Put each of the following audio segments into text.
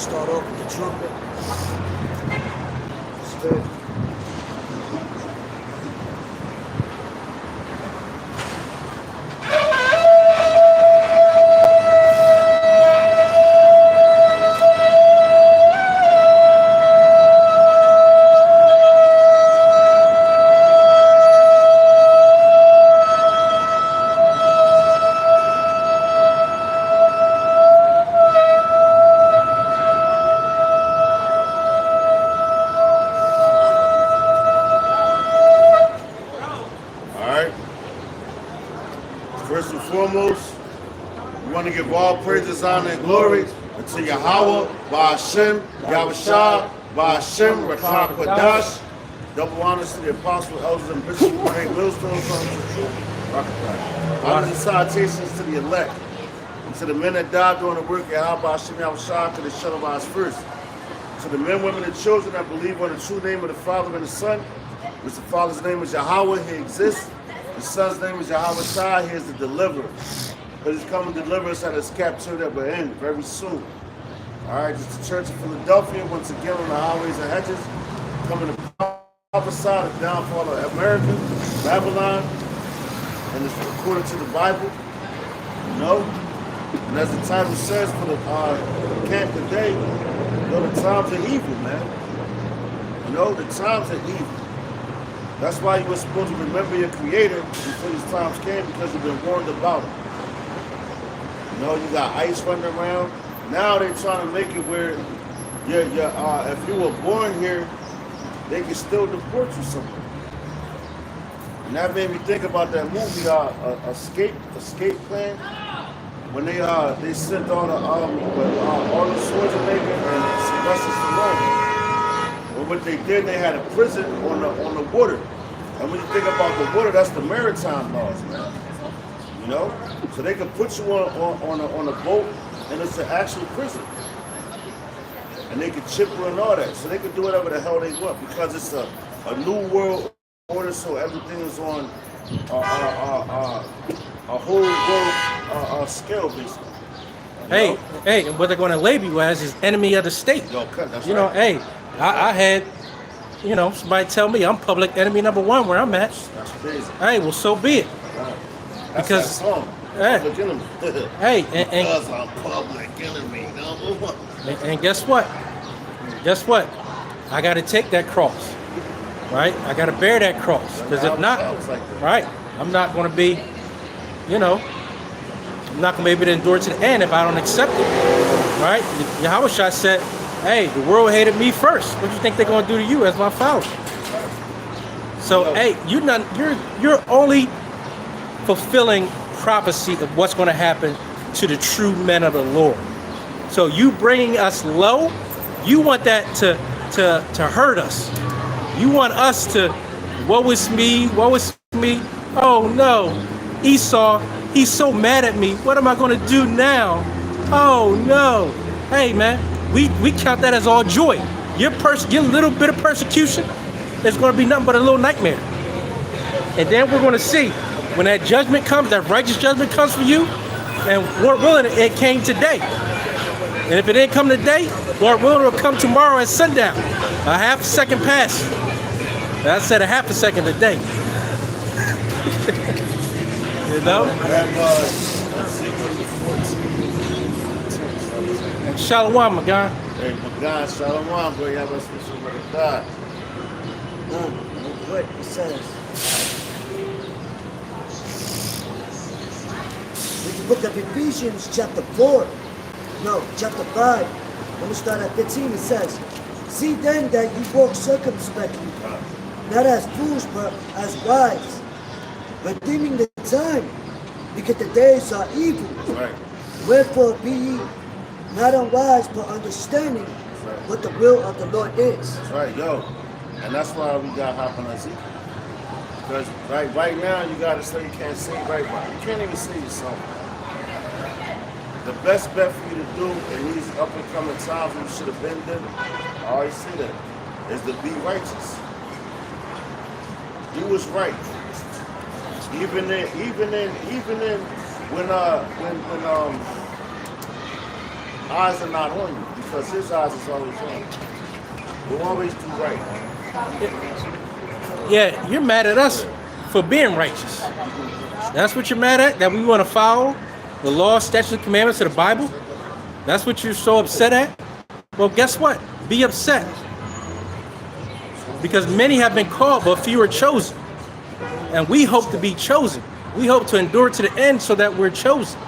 start off with the trumpet. Stay. First and foremost, we want to give all praises, honor, and glory to Yahweh, Ba'ashem, Yahushua, Ba'ashem, Rakha Kodash. Double honors to the apostle, elders, and bishops who bring millstones on the truth. Honors and salutations to the elect, and to the men that died doing the work of Yahweh, Ba'ashem, Yahushua, to the Shalom's first. To the men, women, and children that believe on the true name of the Father and the Son, which the Father's name is Yahweh, he exists. The Son's name is Yahweh Shai, he is the deliverer. But he's coming to deliver us out of this captivity that we're in very soon. All right, it's the Church of Philadelphia, once again on the highways and hedges, coming to prophesy the downfall of America, Babylon, and it's according to the Bible, you know? And as the title says for the camp today, you know, the times are evil, man. You know, the times are evil. That's why you were supposed to remember your Creator before these times came, because you've been warned about it. You know, you got ICE running around. Now they're trying to make it where if you were born here, they can still deport you somewhere. And that made me think about that movie, Escape Plan, when they sent all the Schwarzenegger and Sylvester Stallone. Well, what they did, they had a prison on the water. And when you think about the water, that's the maritime laws, man. You know? So they could put you on a boat, and it's an actual prison. And they could chip you and all that. So they could do whatever the hell they want, because it's a new world order, so everything is on a whole world scale, basically. Hey, and what they're going to label you as is enemy of the state. Yo, cut, that's you right. know, hey, I had, you know, somebody tell me I'm public enemy number one where I'm at. That's crazy. Hey, well, so be it. Right. That's Because, that song. hey, Public enemy. hey, Because I'm public enemy number one. and guess what? Guess what? I got to take that cross, right? I got to bear that cross, because if not, right, I'm not going to be, you know, I'm not going to be able to endure to the end if I don't accept it, right? Yahweh Shai said, hey, the world hated me first. What do you think they're going to do to you as my follower? So, hey, you're only fulfilling prophecy of what's going to happen to the true men of the Lord. So you bringing us low, you want that to hurt us. You want us to, woe is me, woe is me. Oh no, Esau, he's so mad at me. What am I going to do now? Oh no. Hey man, we count that as all joy. Your little bit of persecution is going to be nothing but a little nightmare. And then we're going to see when that judgment comes, that righteous judgment comes for you, and Lord willing, it came today. And if it didn't come today, Lord willing, it'll come tomorrow at sundown. A half a second past. I said a half a second today. You know? And Shalom, my guy. Hey, my God, Shalom, bro. Y'all must be so much God. What it says. In the book of Ephesians, chapter 5. Let me start at 15. It says, see then that you walk circumspectly, not as fools, but as wise, redeeming the time, because the days are evil. Right. Wherefore be ye not unwise, but understanding what the will of the Lord is. That's right, yo. And that's why we got hop on Ezekiel. Because right now you gotta say you can't say right now. You can't even say yourself. The best bet for you to do in these up and coming times when you should have been there, I always say that, is to be righteous. Do what's right. Even when eyes are not on you because his eyes is always on you. We'll always do right. Yeah, you're mad at us for being righteous. That's what you're mad at? That we want to follow the law, statutes, and commandments of the Bible? That's what you're so upset at? Well, guess what? Be upset. Because many have been called, but few are chosen. And we hope to be chosen. We hope to endure to the end so that we're chosen.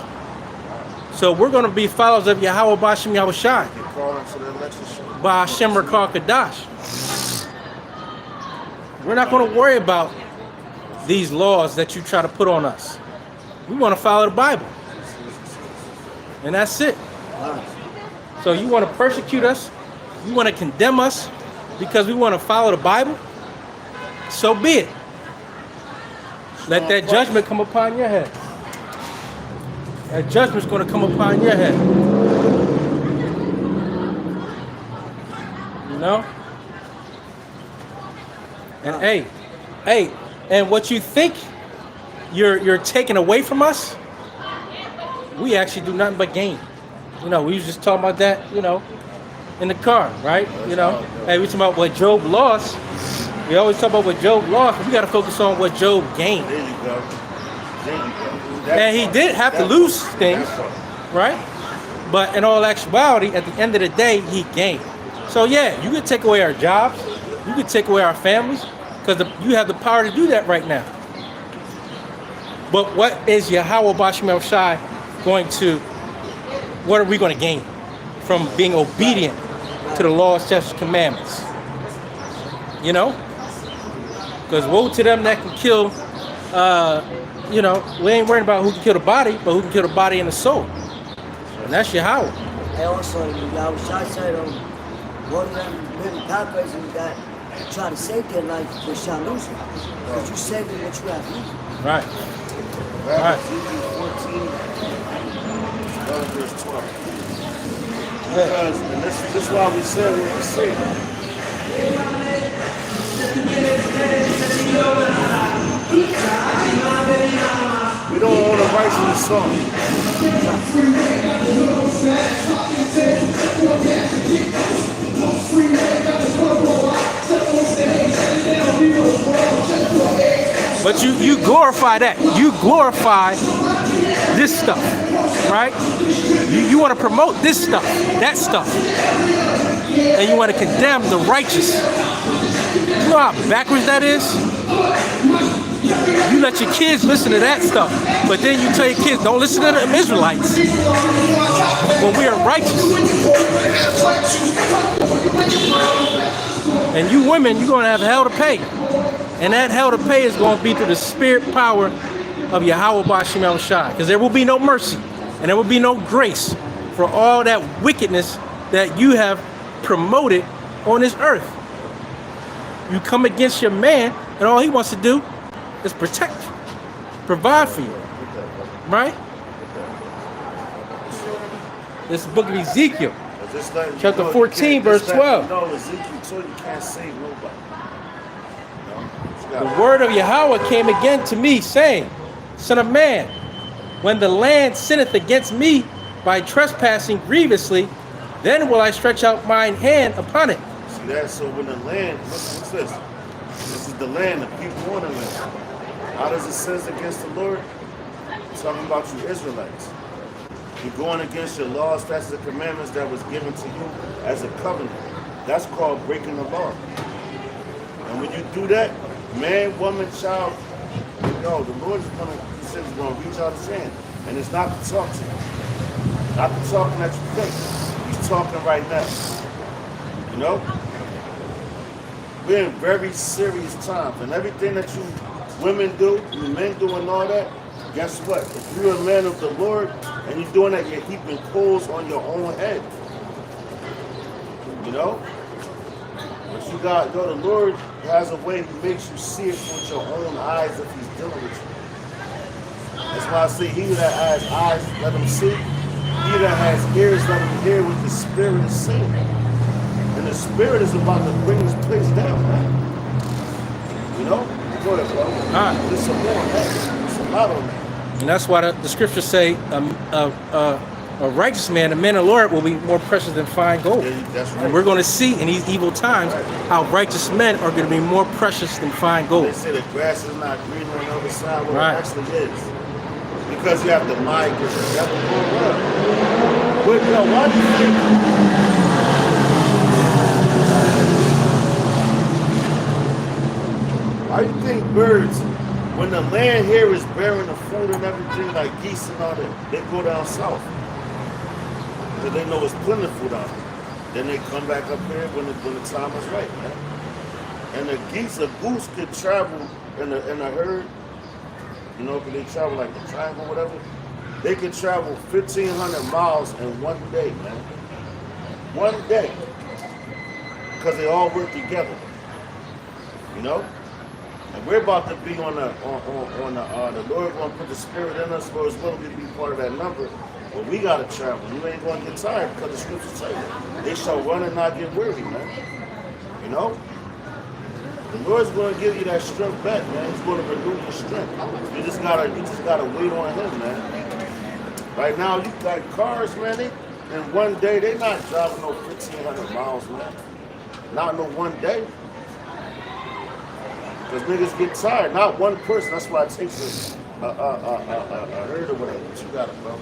So we're going to be followers of Yahweh Bashim Yahushai. You're calling to the election. By Hashem Rakar Kadash. We're not going to worry about these laws that you try to put on us. We want to follow the Bible. And that's it. So you want to persecute us? You want to condemn us because we want to follow the Bible? So be it. Let that judgment come upon your head. That judgment's going to come upon your head. You know? And hey, and what you think you're taking away from us, we actually do nothing but gain. You know, we was just talking about that, you know, in the car, right? You know, hey, we talking about what Job lost. We always talk about what Job lost, but we got to focus on what Job gained. There you go. There you go. And he did have to lose things, right? But in all actuality, at the end of the day, he gained. So yeah, you could take away our jobs, you could take away our families, because you have the power to do that right now. But what is Yahweh Bashim Yahushai going to, what are we going to gain from being obedient to the law, statutes, commandments? You know? Because woe to them that can kill, you know, we ain't worried about who can kill the body, but who can kill the body and the soul. And that's Yahweh. And also, Yahushua said, one of them really paraphrasing that try to save their life, they shall lose it. Because you save them what you have eaten. Right. Right. Ezekiel 14, verse 12. Yeah. Because, and this is why we said what we said. We don't own the rights to the song. But you glorify that. You glorify this stuff, right? You want to promote this stuff, that stuff. And you want to condemn the righteous. You know how backwards that is? You let your kids listen to that stuff, but then you tell your kids, don't listen to them Israelites. When we are righteous. And you women, you're going to have hell to pay. And that hell to pay is going to be through the spirit power of Yahweh Bashim Yahushai. Because there will be no mercy and there will be no grace for all that wickedness that you have promoted on this earth. You come against your man and all he wants to do is protect you, provide for you, right? This is the book of Ezekiel, chapter 14, verse 12. No, Ezekiel told you can't save nobody. The word of Yahweh came again to me, saying, Son of man, when the land sinneth against me by trespassing grievously, then will I stretch out mine hand upon it. See that? So when the land, what's this? This is the land, the people on the land. How does it sin against the Lord? It's talking about you Israelites. You're going against your laws, statutes, and commandments that was given to you as a covenant. That's called breaking the law. And when you do that, man, woman, child, yo, the Lord is going to, he said he's going to reach out his hand. And it's not to talk to you. Not the talking that you think. He's talking right now. You know? We're in very serious times. And everything that you women do, you men do and all that, guess what? If you're a man of the Lord and you're doing that, you're heaping coals on your own head. You know? But you got, yo, the Lord has a way, he makes you see it with your own eyes if he's dealing with you. That's why I say, he that has eyes, let him see. He that has ears, let him hear what the Spirit is saying. And the Spirit is about to bring this place down, man. You know? Go ahead, bro. There's some more on that. There's a lot on that. And that's why the scriptures say, a righteous man, the man of the Lord, will be more precious than fine gold. Yeah, that's right. And we're going to see in these evil times how righteous men are going to be more precious than fine gold. They say the grass is not green on the other side. Well, Right. it actually is. Because you have to migrate. You have to go around. But yo, why do you think? Why do you think birds, when the land here is bearing the food and everything, like geese and all that, they go down south? Because they know it's plentiful down there. Then they come back up here when the time is right, man. And the geese, a goose could travel in a herd, you know, because they travel like the triangle, whatever. They could travel 1,500 miles in one day, man. One day. Because they all work together. You know? And we're about to be on the Lord going to put the spirit in us for us will to be part of that number. But we got to travel. You ain't going to get tired because the scriptures say that. They shall run and not get weary, man. You know? The Lord's going to give you that strength back, man. He's going to renew your strength. You just gotta wait on Him, man. Right now, you got cars, man. In one day, they not driving no 1,500 miles, man. Not no one day. Because niggas get tired. Not one person. That's why it takes a herd or whatever. But you got it, bro.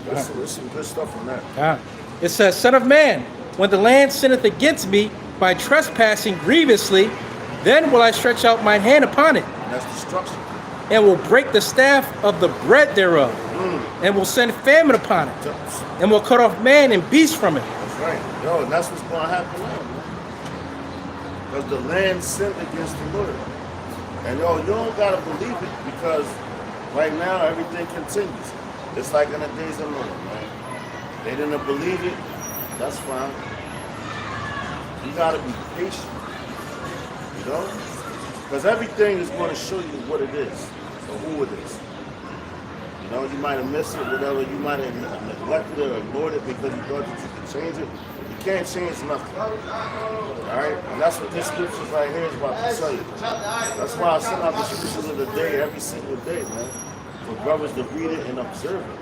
There's some good stuff on that. It says, Son of man, when the land sinneth against me by trespassing grievously, then will I stretch out my hand upon it, And that's destruction. and will break the staff of the bread thereof, and will send famine upon it, and will cut off man and beast from it. That's right. Yo, and that's what's going to happen now, man. Because the land sinned against the Lord. And yo, you don't got to believe it because right now everything continues. It's like in the days of Noah, man. They didn't believe it. That's fine. You got to be patient. You know? Because everything is going to show you what it is or who it is. You know, you might have missed it, whatever. You might have neglected it or ignored it because you thought that you could change it. You can't change nothing. All right? And that's what this scripture right here is about to tell you. That's why I send out the scriptures of the day every single day, man. For brothers to read it and observe it.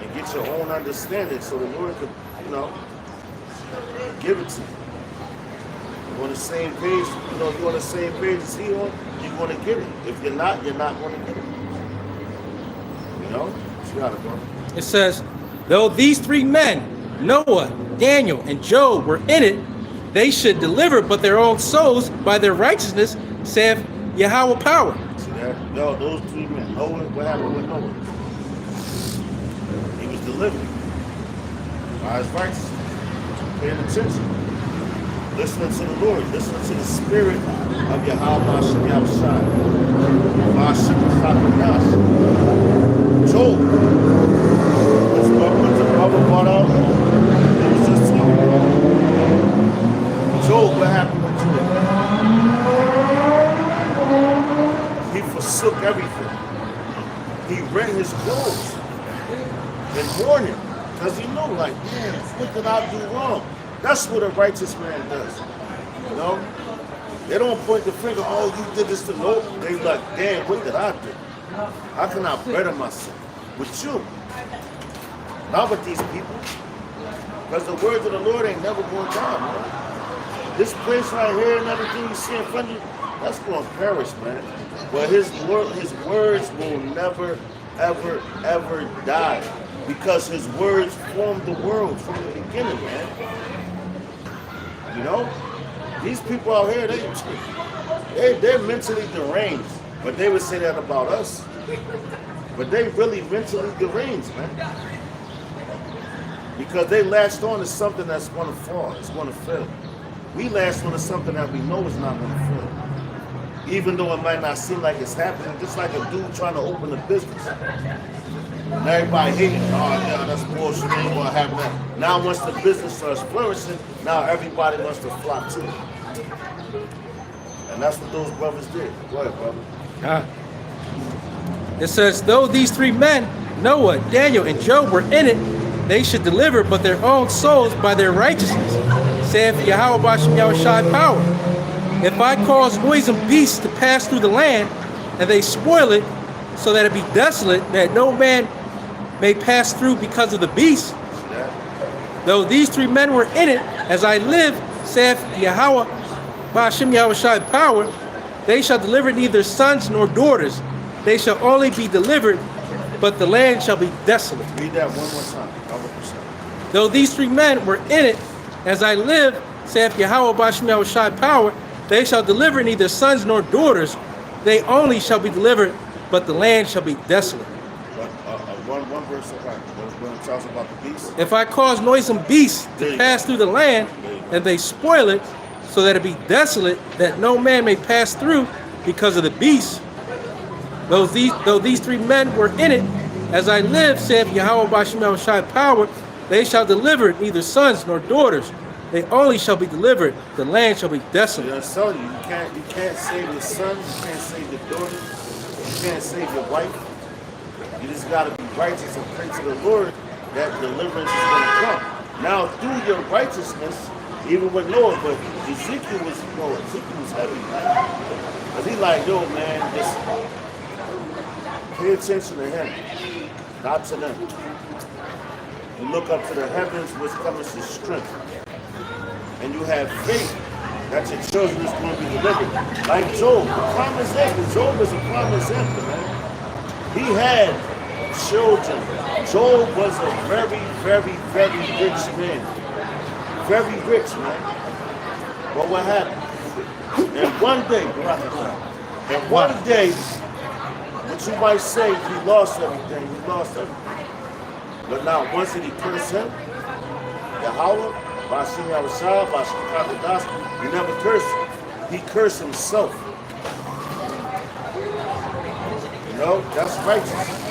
And get your own understanding so the Lord could, you know, give it to you. You're on the same page, you know, if you're on the same page as he on, you're going to get it. If you're not going to get it. You know? You got it, bro. It says, though these three men, Noah, Daniel, and Job, were in it, they should deliver but their own souls by their righteousness, saith Yahweh power. See that? Yo, those three men. Noah, what happened with Noah? He was delivered by his righteousness. Paying attention. Listening to the Lord. Listening to the spirit of Yahweh Hashem Yahushua. Hashem Chakadash. Job. What's the brother brought out? It was just talking about. Job, what happened with Job? He forsook everything. He rent his clothes in mourning. Because he knew, like, man, what did I do wrong? That's what a righteous man does. You know? They don't point the finger, oh, you did this to no. They like, damn, what did I do? How can I better myself? With you. Not with these people. Because the words of the Lord ain't never going down, man. This place right here and everything you see in front of you, that's going to perish, man. But his words will never, ever, ever die. Because his words formed the world from the beginning, man. You know? These people out here, they're mentally deranged. But they would say that about us. But they really mentally deranged, man. Because they latched on to something that's going to fall. It's going to fail. We latched on to something that we know is not going to fail. Even though it might not seem like it's happening. Just like a dude trying to open a business. And everybody hating, oh yeah, that's bullshit, ain't gonna happen that. Now once the business starts flourishing, now everybody wants to flock to it. And that's what those brothers did. Go ahead, brother. It says, though these three men, Noah, Daniel, and Job, were in it, they should deliver but their own souls by their righteousness, saith Yahweh Bashem Yahushai power. If I cause noisome beasts to pass through the land, and they spoil it, so that it be desolate, that no man may pass through because of the beast, Though these three men were in it, as I live, saith Yahweh, Ba'ashem Yahushai power, they shall deliver neither sons nor daughters. They shall only be delivered, but the land shall be desolate. Read that one more time. 100%. Though these three men were in it, as I live, saith Yahweh, Ba'ashem Yahushai power, they shall deliver neither sons nor daughters. They only shall be delivered, but the land shall be desolate. One verse apart. When it talks about the beast. If I cause noisome beasts to pass through the land, and they spoil it, so that it be desolate, that no man may pass through because of the beasts, though these three men were in it, as I live, saith Yahweh Ba'ashem Yahushai power, they shall deliver neither sons nor daughters. They only shall be delivered. The land shall be desolate. I'm telling you, you can't save your son, you can't save your daughter, you can't save your wife. You just got to be righteous and pray to the Lord that deliverance is going to come. Now, through your righteousness, even with Noah, but Ezekiel was heavy, man. Because he like, yo, man, just pay attention to him, not to them. You look up to the heavens, which comes to strength. And you have faith that your children is going to be delivered. Like Job, prime example. Job is a prime example, man. He had children. Job was a very, very, very rich man. Very rich, man. But what happened? And one day, what you might say, he lost everything. He lost everything. But now, once did he curse him? Yahweh, Ba'ashem Yahushai, Ba'ashem Yahushai, he never cursed him. He cursed himself. You know, that's righteous.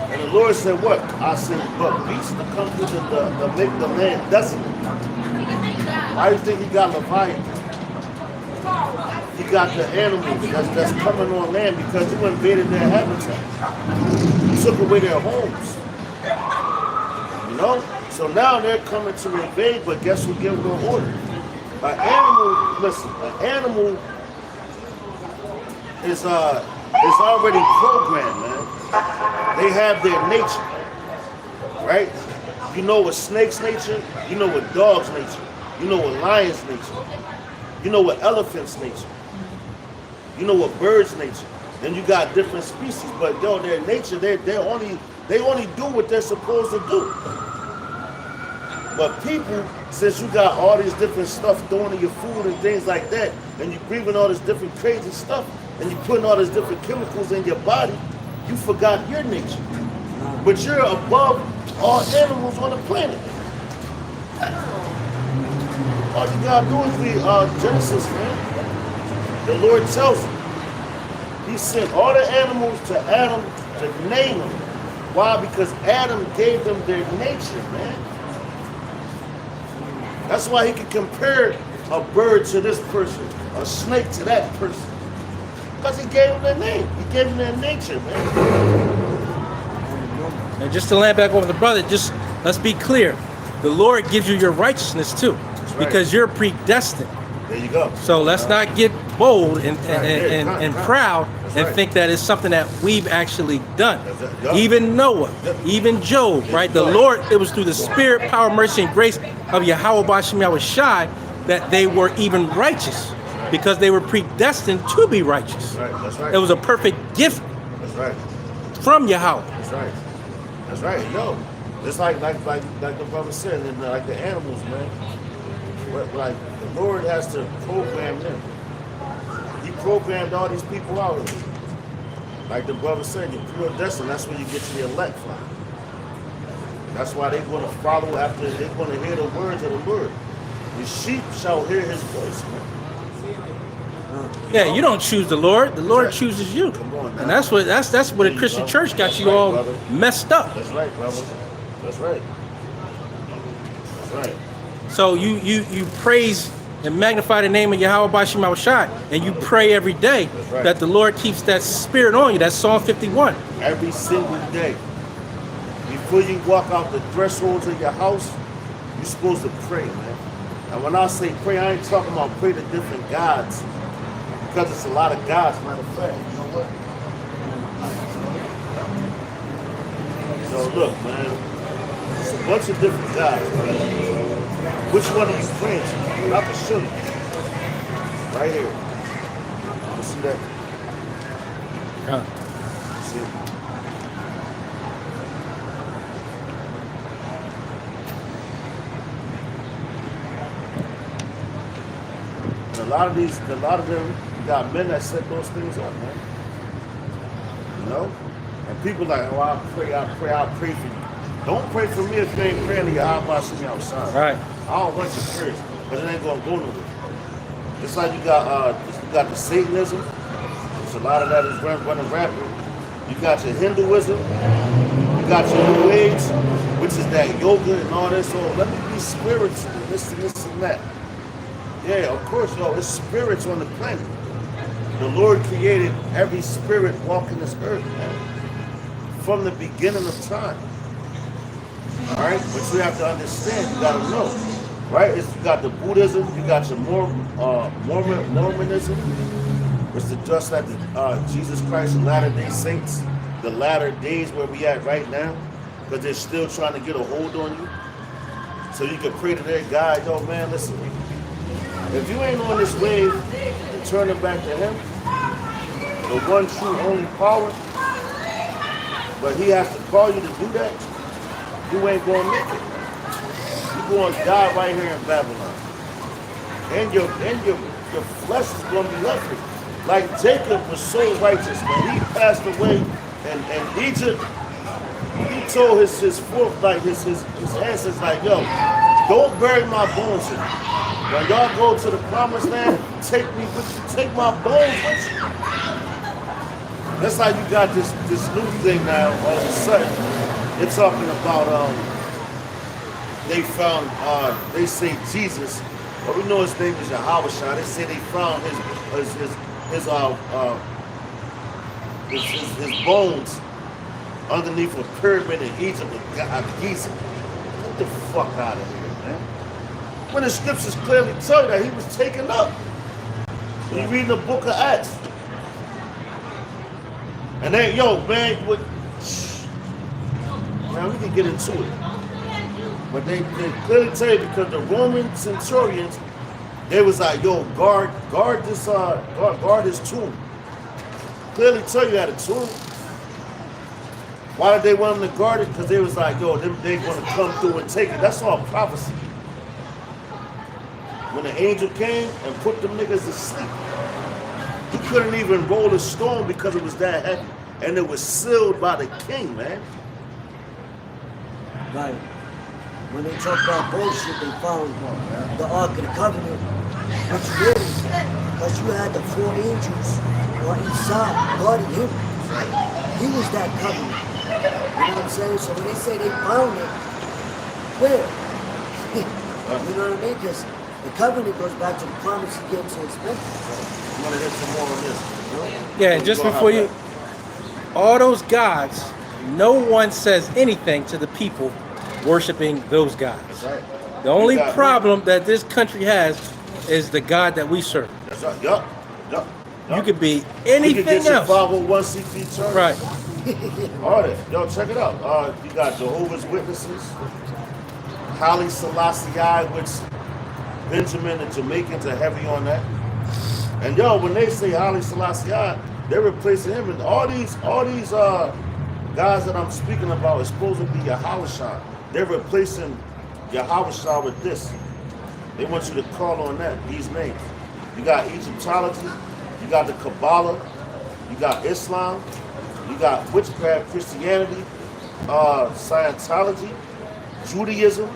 And the Lord said what? I said, but beasts to come through the make the land desolate. Why do you think he got Leviathan? He got the animals that's coming on land because you invaded their habitat. You took away their homes. You know? So now they're coming to invade, but guess who gives them order? An animal is already programmed, man. They have their nature, right? You know what snake's nature, you know what dog's nature, you know what lion's nature, you know what elephant's nature, you know what bird's nature. Then you got different species, but yo, their nature, they only do what they're supposed to do. But people, since you got all these different stuff thrown in your food and things like that, and you're breathing all this different crazy stuff, and you're putting all these different chemicals in your body, you forgot your nature. But you're above all animals on the planet. All you gotta do is read Genesis, man. The Lord tells you. He sent all the animals to Adam to name them. Why? Because Adam gave them their nature, man. That's why he can compare a bird to this person, a snake to that person. Because he gave them their name. He gave them their nature, man. And just to land back over the brother, just let's be clear. The Lord gives you your righteousness too. Right. Because you're predestined. There you go. So let's not get bold and proud and right. think that it's something that we've actually done. Yep. Even Noah, Yep. even Job, right? The Lord, it was through the spirit, power, mercy, and grace of Yahweh Ba'ashem Yahushai that they were even righteous because they were predestined to be righteous. That's right. That's right. It was a perfect gift That's right. from Yahweh. That's right. That's right. Yo, it's like the brother said, and like the animals, man. Like the Lord has to program them. He programmed all these people out of it. Like the brother said, you're pure destiny. That's where you get your elect from. That's why they're going to follow after. They're going to hear the words of the Lord. The sheep shall hear His voice, man. Yeah, you don't choose the Lord. The Lord right. chooses you. Come on now. And that's what the Christian church got you right, all brother. messed up. That's right, brother. That's right. That's right. So you praise and magnify the name of Yahweh Ba'ashem Yahushai, and you pray every day right. that the Lord keeps that spirit on you. That's Psalm 51. Every single day. Before you walk out the thresholds of your house, you're supposed to pray, man. And when I say pray, I ain't talking about pray to different gods. Because it's a lot of gods, matter of fact. You know what? So look, man. bunch of different guys. Which one are you praying to? Not the sugar. Right here. You see that? Huh. See? And a lot of them got men that set those things up, man. You know? And people like, oh, I'll pray for you. Don't pray for me if you ain't praying to your Yahweh see me outside. Right. I don't want your prayers, but it ain't gonna go nowhere. It's like you got the Satanism, which a lot of that is running rapid. You got your Hinduism, you got your New Age, which is that yoga and all this. So let me be spiritual, this and that. Yeah, of course, it's spirits on the planet. The Lord created every spirit walking this earth, man, from the beginning of time. All right, but you have to understand, you gotta know, right? You got the Buddhism, you got your Mormonism, which is just like Jesus Christ and Latter-day Saints, the latter days where we at right now, because they're still trying to get a hold on you. So you can pray to their God, yo, man, listen, if you ain't on this wave and turning back to Him, the one true only power, but He has to call you to do that, you ain't gonna make it. You're gonna die right here in Babylon. And your flesh is gonna be left with you. Like Jacob was so righteous when he passed away in Egypt, he told his ancestors, like, yo, don't bury my bones here. When y'all go to the promised land, take me with you, take my bones with you. That's how you got this new thing now, all of a sudden. They're talking about they say Jesus, but we know his name is Yahweh. They say they found his bones underneath a pyramid in Egypt of Giza. Get the fuck out of here, man. When the scriptures clearly tell you that he was taken up. When you read the book of Acts. And then, yo, man, now we can get into it. But they clearly tell you because the Roman centurions, they was like, yo, guard his tomb. Clearly tell you had a tomb. Why did they want them to guard it? Because they was like, yo, they want to come through and take it. That's all prophecy. When the angel came and put them niggas to sleep, he couldn't even roll a stone because it was that heavy. And it was sealed by the king, man. Right. When they talk about bullshit, they found the Ark of the Covenant, which really, because you had the 4 angels on each side guarding him. He was that covenant. You know what I'm saying? So when they say they found it, where? You know what I mean? Because the covenant goes back to the promise he gave to his men. I'm gonna hit some more on this. You know? Yeah, and just before you, all those gods, no one says anything to the people worshiping those gods. That's right. The only problem that this country has is the God that we serve. That's right. Yup. You could be anything else. 501c3 church. Right. All right, yo, check it out. You got Jehovah's Witnesses, Haile Selassie, which Benjamin and Jamaicans are heavy on that. And yo, when they say Haile Selassie, they're replacing him. And all these guys that I'm speaking about is supposed to be Yahweh. They're replacing Yahweh with this. They want you to call on these names. You got Egyptology, you got the Kabbalah, you got Islam, you got witchcraft, Christianity, Scientology, Judaism,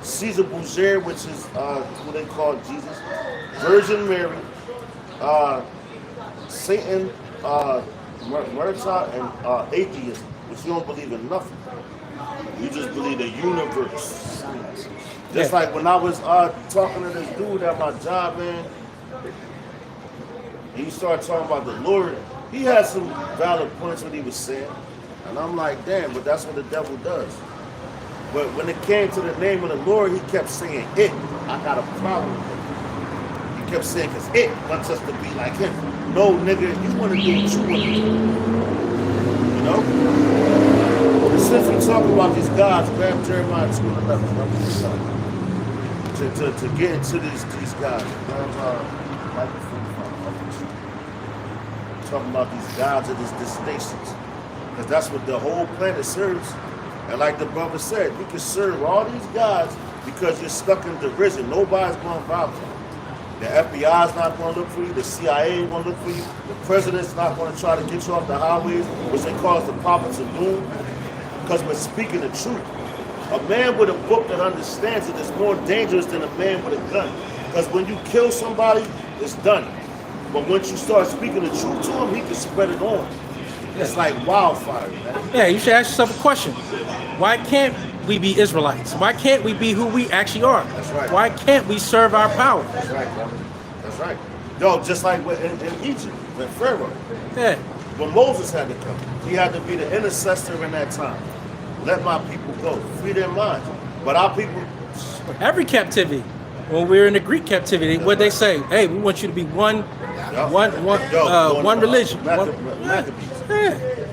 Caesar Borgia, which is who they call Jesus, Virgin Mary, Satan, Murtaugh, and atheism, which you don't believe in nothing. You just believe the universe. Just like when I was talking to this dude at my job, man, and he started talking about the Lord. He had some valid points what he was saying. And I'm like, damn, but that's what the devil does. But when it came to the name of the Lord, he kept saying it. I got a problem with it. He kept saying, because it wants us to be like him. No, nigga, you want to do what you want to do. You know? since we talk about these gods, grab Jeremiah 2:11. To get into these guys. Talking about these gods of these stations. Because that's what the whole planet serves. And like the brother said, you can serve all these gods because you're stuck in derision. Nobody's going to vouch for you. The FBI's not going to look for you. The CIA ain't going to look for you. The president's not going to try to get you off the highways, which they call the prophets of doom, because we're speaking the truth. A man with a book that understands it is more dangerous than a man with a gun. Because when you kill somebody, it's done. But once you start speaking the truth to him, he can spread it on. It's like wildfire, man. Yeah, you should ask yourself a question. Why can't we be Israelites? Why can't we be who we actually are? That's right. Why can't we serve our power? That's right, brother. That's right. Yo, just like in Egypt, with Pharaoh. Yeah. When Moses had to come, he had to be the intercessor in that time. Let my people go, free their minds. But our people, Every captivity. When we were in the Greek captivity, what they say? Hey, we want you to be one religion. Yeah,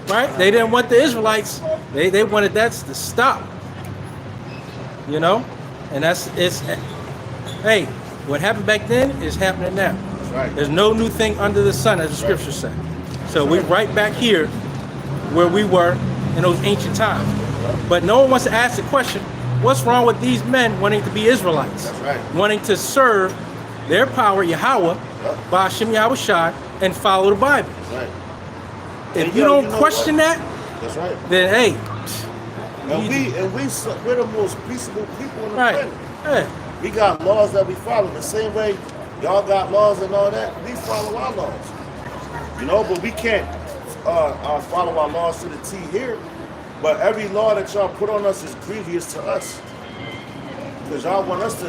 right? They didn't want the Israelites. They wanted that to stop. You know, and hey, what happened back then is happening now. That's right. There's no new thing under the sun, as the scriptures say. So we're right back here where we were in those ancient times. But no one wants to ask the question, what's wrong with these men wanting to be Israelites? That's right. Wanting to serve their power, Yahweh, by Hashem Yahweh Shai, and follow the Bible. That's right. If you don't question that, that's right. then hey. We're the most peaceable people on the Right. planet. Yeah. We got laws that we follow. The same way y'all got laws and all that, we follow our laws. You know, but we can't follow our laws to the T here. But every law that y'all put on us is grievous to us. Because y'all want us to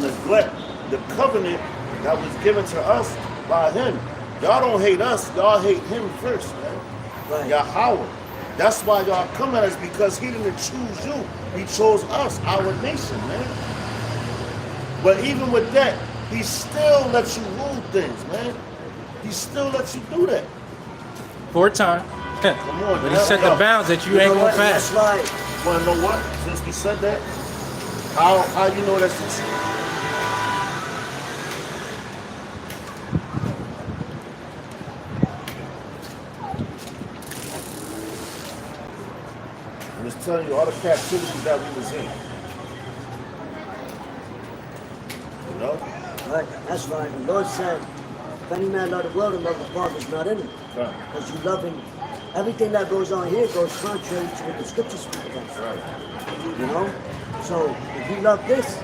neglect the covenant that was given to us by him. Y'all don't hate us, y'all hate him first, man. Right. Yahweh. That's why y'all come at us, because he didn't choose you. He chose us, our nation, man. But even with that, he still lets you rule things, man. He still lets you do that. For a time. Come on, But he man. set the bounds that you ain't gonna pass. That's right. Wanna know what? Since we said that, how you know that's the truth? I'm just telling you all the captivity that we was in. You know? Right. That's right. The Lord said, if any man love the world and love the Father is not in him. Right. Because you love him. Everything that goes on here goes contrary to what the scriptures speak about. Right. You know? So if you love this,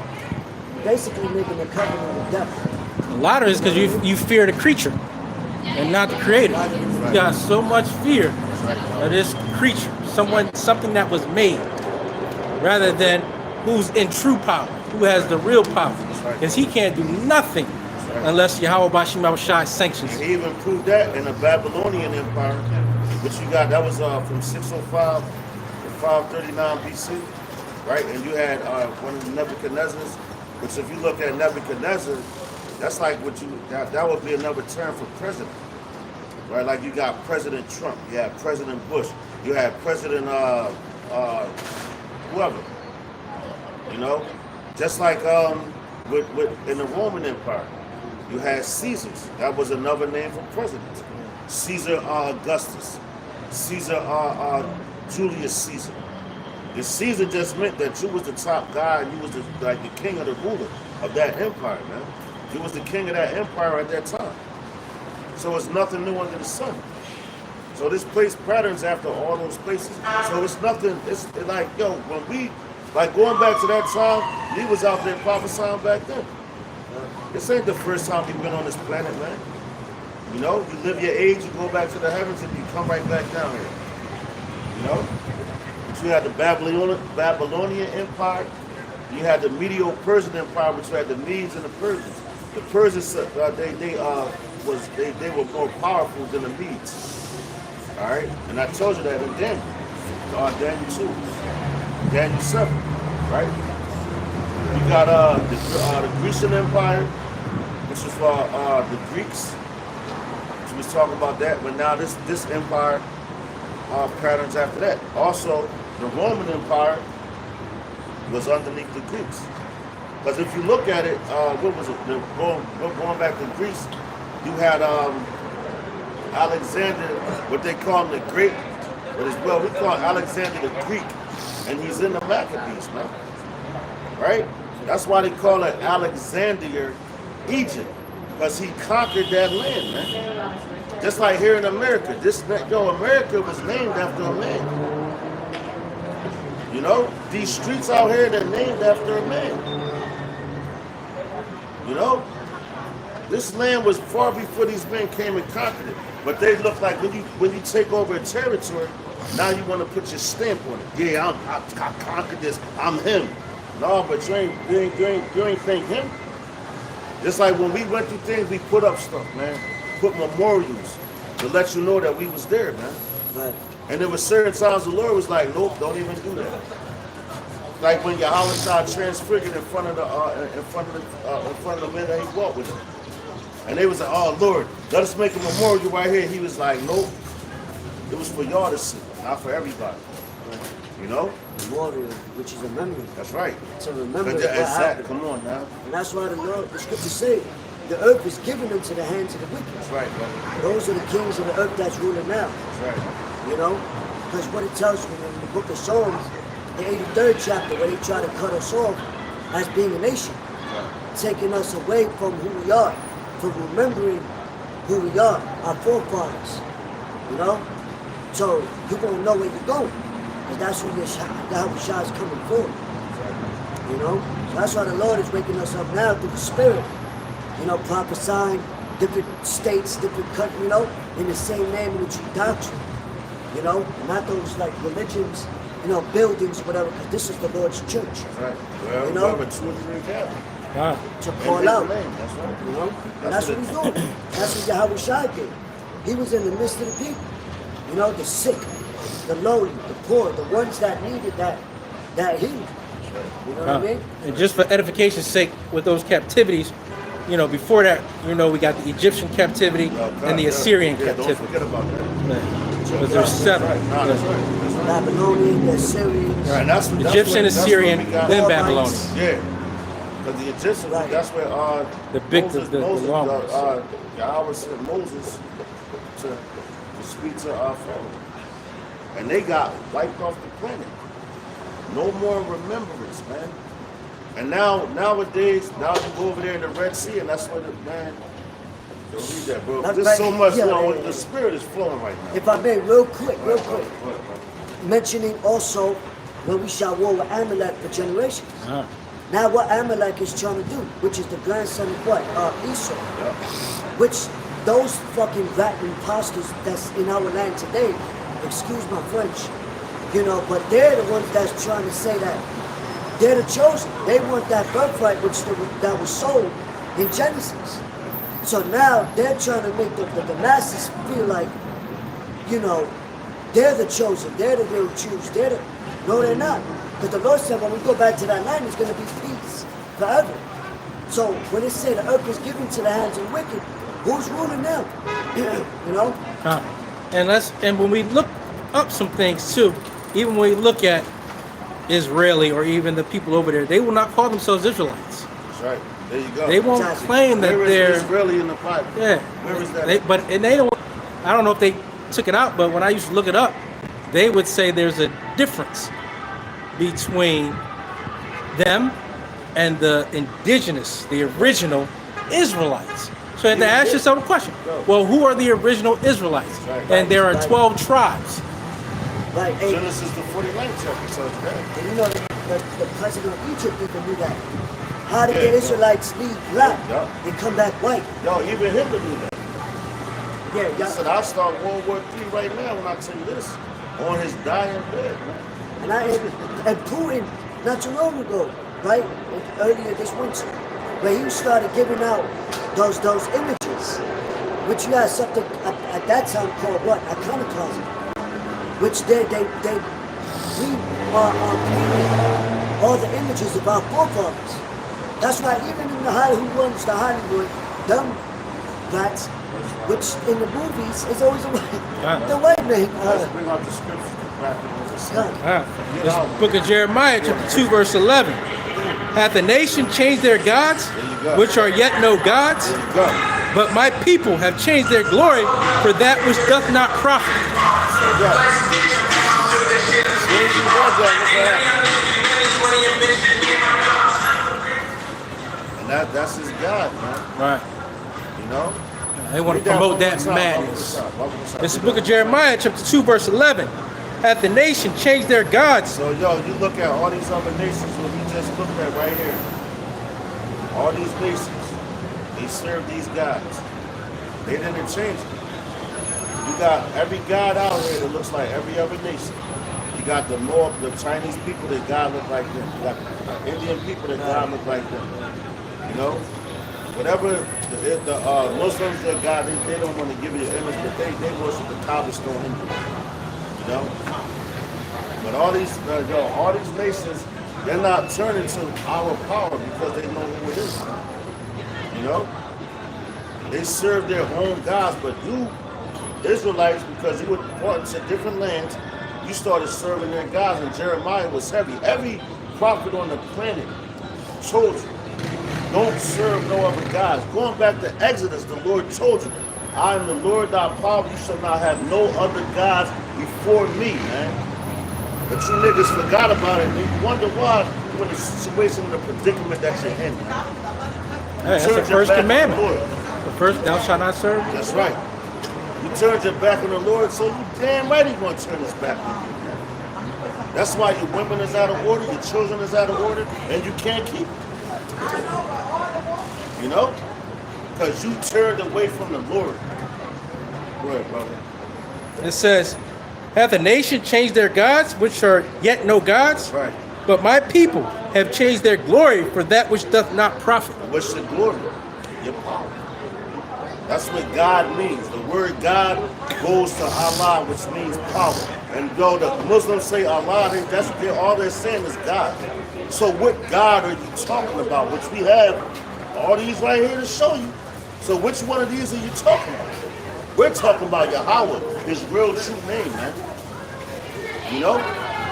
you're basically making a covenant with death. A lot of it is because you fear the creature and not the creator. You got so much fear of this creature, something that was made, rather than who's in true power, who has the real power. Because he can't do nothing unless Yahweh Bashim Shai sanctions And it. he even proved that in the Babylonian Empire, which you got, that was from 605 to 539 BC, right? And you had one of the Nebuchadnezzar's, which if you look at Nebuchadnezzar, that's like that would be another term for president, right? Like you got President Trump, you had President Bush, you had President whoever, you know? Just like in the Roman Empire, you had Caesars. That was another name for president. Caesar Augustus, Caesar Julius Caesar. The Caesar just meant that you was the top guy and you was the king of the ruler of that empire, man. You was the king of that empire at that time. So it's nothing new under the sun. So this place patterns after all those places. So it's nothing, it's like, yo, when we, like going back to that time, we was out there prophesying back then. This ain't the first time you've been on this planet, man. You know, you live your age, you go back to the heavens, and you come right back down here. You know? But you had the Babylonian Empire, you had the Medo-Persian Empire, which you had the Medes and the Persians. The Persians, they were more powerful than the Medes. All right? And I told you that in Daniel. Daniel 2. Daniel 7. Right? You got the Grecian Empire, which was for the Greeks. We was talking about that, but now this empire patterns after that. Also, the Roman Empire was underneath the Greeks. Because if you look at it, what was it? Going back to Greece, you had Alexander, what they call him the Great, but as well we call Alexander the Greek, and he's in the Maccabees, man. Right? That's why they call it Alexandria, Egypt, because he conquered that land, man. Just like here in America, America was named after a man. You know, these streets out here, they're named after a man. You know, this land was far before these men came and conquered it. But they look like when you take over a territory, now you want to put your stamp on it. Yeah, I conquered this. I'm him. No, but you ain't think him. Just like when we went through things, we put up stuff, man. Put memorials to let you know that we was there, man. Right. And there were certain times the Lord was like, nope, don't even do that. Like when Yahweh transfigured in front of the men that he walked with him. And they was like, oh Lord, let us make a memorial right here. He was like, nope. It was for y'all to see, not for everybody. You know? Memorial, which is a memory. That's right. To remember what Exactly. happened. Come on now. And that's why the scriptures say, the earth is given into the hands of the wicked. That's right, brother. Those are the kings of the earth that's ruling now. That's right. You know? Because what it tells you in the book of Psalms, the 83rd chapter, where they try to cut us off as being a nation, taking us away from who we are, from remembering who we are, our forefathers. You know? So you won't know where you're going. And that's where Yahweh Shah is coming from. You know? So that's why the Lord is waking us up now through the Spirit. You know, prophesying different states, different countries, you know, in the same name in the true doctrine. You know, not those like religions, you know, buildings, whatever, because this is the Lord's church. That's right. Well, you know, to call out. That's right. You know? And that's what he's doing. That's what Yahweh Shai did. He was in the midst of the people. You know, the sick, the lowly, the poor, the ones that needed that healing. You know what I mean? And just for edification's sake, with those captivities, you know, before that, you know, we got the Egyptian captivity and the Assyrian captivity. Don't forget about that. Because there's seven. Right. No, that's right. That's right. Babylonian, the Assyrians. Right. That's Egyptian, Assyrian, then Babylonian. Yeah. Because the Egyptians, Right. that's where the long ones. Yahweh sent Moses to speak to our Pharaoh. And they got wiped off the planet. No more remembrance, man. And nowadays, now you go over there in the Red Sea, and that's where man. Don't read that, bro. That's There's right. so much Yeah, flowing. yeah, yeah. The spirit is flowing right now. If I may, real quick, Go ahead. mentioning also when we shall war with Amalek for generations. Ah. Now what Amalek is trying to do, which is the grandson of what? Esau. Yeah. Which those fucking rat imposters that's in our land today, excuse my French, you know, but they're the ones that's trying to say that they're the chosen. They want that birthright that was sold in Genesis. So now they're trying to make the masses feel like, you know, they're the chosen, they're the real Jews, no, they're not. Because the Lord said when we go back to that land, it's going to be peace forever. So when it said the earth is given to the hands of the wicked, who's ruling now? You know? And when we look up some things too, even when we look at Israeli or even the people over there, they will not call themselves Israelites. That's right. There you go. They won't claim that Where they're is Israeli in the Bible? Yeah. Where is that? They don't. I don't know if they took it out, but when I used to look it up, they would say there's a difference between them and the indigenous, the original Israelites. So you have to ask yourself a question. Well, who are the original Israelites? And there are 12 tribes. Like, hey, Genesis the 49th chapter tells you that. and you know, the president of Egypt even knew that. How did the Israelites leave black and come back white? Yo, even Hitler knew that. Yeah, He y'all. said, I'll start World War III right now when I tell you this. On his dying bed, man. And Putin, not too long ago, right, earlier this winter, where he started giving out those images, which you had something at that time called what? Iconoclasm, which they painted all the images of our forefathers. That's why even in the Hollywood, them rats, which in the movies is always the white man. Let's bring out the scriptures back in the This book of Jeremiah, chapter 2, verse 11. Hath the nation changed their gods, which are yet no gods? But my people have changed their glory for that which doth not profit. And that's his God, man. Right. You know? They want to promote that madness. This is the book of Jeremiah, chapter 2, verse 11. Hath the nation changed their gods? So, yo, you look at all these other nations, what we just looked at right here. All these nations, they serve these gods. They didn't change it. You got every god out here that looks like every other nation. You got the Chinese people that God look like them. You got the Indian people that God look like them. You know? Whatever the Muslims that God, they don't want to give you an image, but they worship the Kaaba stone anyway. You know? But all these nations, they're not turning to our power because they know who it is. You know? They serve their own gods, but you, Israelites, because you were brought into different lands, you started serving their gods, and Jeremiah was heavy. Every prophet on the planet told you, don't serve no other gods. Going back to Exodus, the Lord told you, I am the Lord thy power, you shall not have no other gods before me, man. But you niggas forgot about it, and you wonder why you're in the situation, in the predicament that you're in. Hey, that's the first commandment. The first, thou shalt not serve. That's right. You turned your back on the Lord, so you damn right he's going to turn his back on you. That's why your women is out of order, your children is out of order, and you can't keep it. You know? Because you turned away from the Lord. Go ahead, brother. It says, hath the nation changed their gods, which are yet no gods? Right. But my people have changed their glory for that which doth not profit. What's your glory? Your power. That's what God means. The word God goes to Allah, which means power. And though the Muslims say Allah, all they're saying is God. So what God are you talking about? Which we have all these right here to show you. So which one of these are you talking about? We're talking about Yahweh, his real true name, man. You know?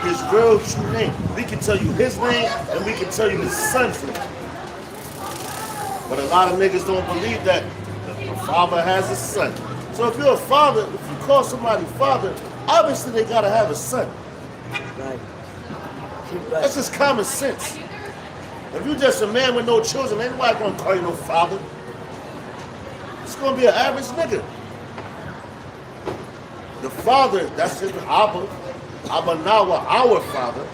His real true name. We can tell you his name, and we can tell you his son's name. But a lot of niggas don't believe that a father has a son. So if you're a father, if you call somebody father, obviously they gotta have a son. Right. That's just common sense. If you're just a man with no children, ain't nobody gonna call you no father. It's gonna be an average nigga. The father, that's his Abba. Abba Nawa, our father,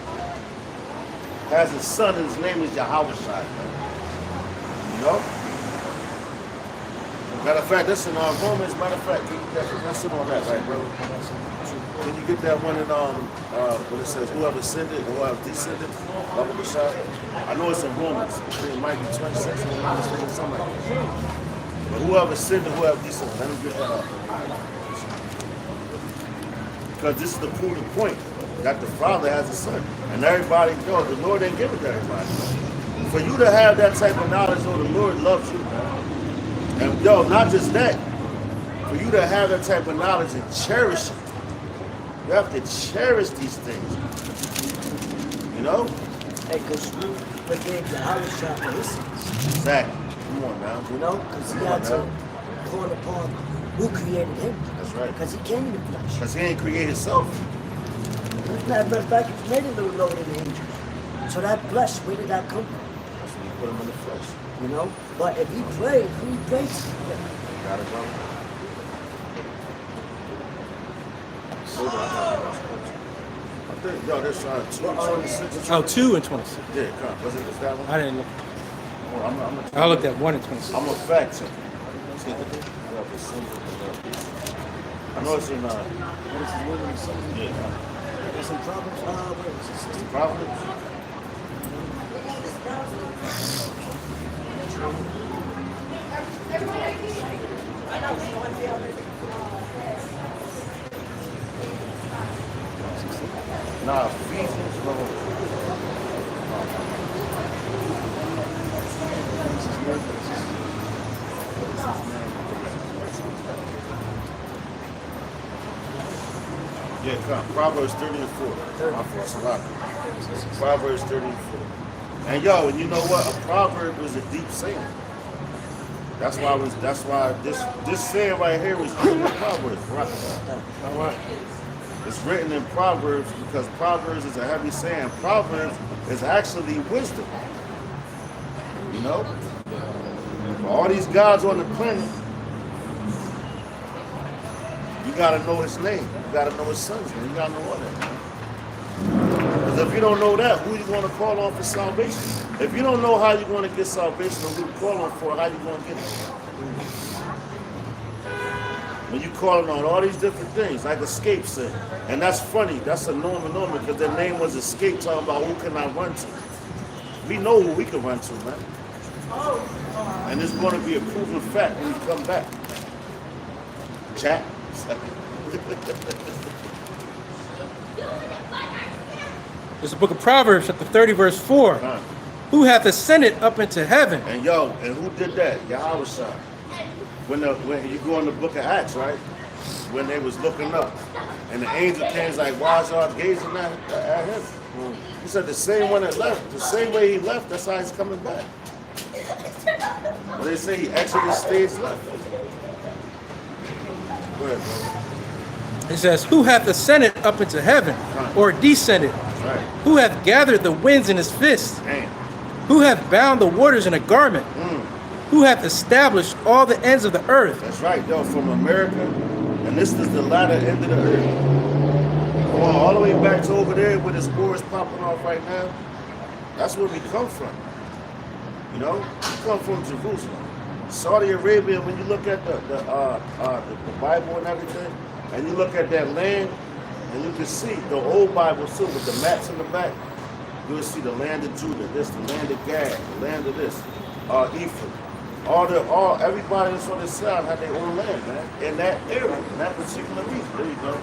has a son and his name is Yahweh Shai. You know? Matter of fact, this in Romans, matter of fact, let's sit on that, right, bro? Can you get that one in what it says, whoever ascended and whoever descended, Yahweh Shai? I know it's in Romans. It might be 26 or something like that. But whoever ascended, whoever descended, let me get that up. Because this is the crucial point, that the Father has a son. And everybody knows the Lord ain't give it to everybody. For you to have that type of knowledge, the Lord loves you. And yo, not just that, for you to have that type of knowledge and cherish it, you have to cherish these things. You know? Hey, because you forgave Yahweh Shai for his sins. Exactly. Come on now. You know? Because he had to call upon who created him. That's right. Because he came in the flesh. Because he ain't create himself. As a matter of fact, he created the Lord and the angels. So that flesh, where did that come from? That's when you put him in the flesh. You know? But if he prayed, who he prays to? Got it, bro? I think, yo, this 2:26. Oh, 2 and 26. Yeah, come on. Was it that one? I didn't look. Oh, I looked at 1 and 26. I'm a fact checker. I know it's in What is his word in the sun? yeah. It's in Proverbs. Where is it? Proverbs. Nah, Ephesians. Yeah, come. Proverbs 30 and 4. My fault, Salah. Proverbs 30 and 4. And yo, and you know what? A proverb is a deep saying. That's why this saying right here was written in Proverbs. Right? It's written in Proverbs because Proverbs is a heavy saying. Proverbs is actually wisdom. You know? For all these gods on the planet, you gotta know his name. You gotta know his son's name. You gotta know all that. Because if you don't know that, who you gonna call on for salvation? If you don't know how you're gonna get salvation or who you call on for, how you gonna get it? When you calling on all these different things, like Escape said. And that's funny, that's a Norman because their name was Escape, talking about who can I run to. We know who we can run to, man. And it's gonna be a proven fact when you come back. Chat. It's the book of Proverbs, chapter 30, verse 4. Who hath ascended up into heaven? And yo, and who did that? Yahweh Shai. When you go in the book of Acts, right? When they was looking up, and the angel came like, why is y'all gazing at him? He said the same one that left, the same way he left, that's how he's coming back. When they say he exited stage left. Go ahead, bro. It says, who hath ascended up into heaven, or descended? Right. Who hath gathered the winds in his fist? Damn. Who hath bound the waters in a garment? Who hath established all the ends of the earth? That's right, yo, from America. And this is the latter end of the earth. Going all the way back to over there where this war is popping off right now. That's where we come from. You know? We come from Jerusalem. Saudi Arabia, when you look at the Bible and everything, and you look at that land, and you can see the old Bible too, with the maps in the back, you'll see the land of Judah, this, the land of Gad, the land of this, Ephraim. Everybody that's on this side had their own land, man, in that area, in that particular region. There you go.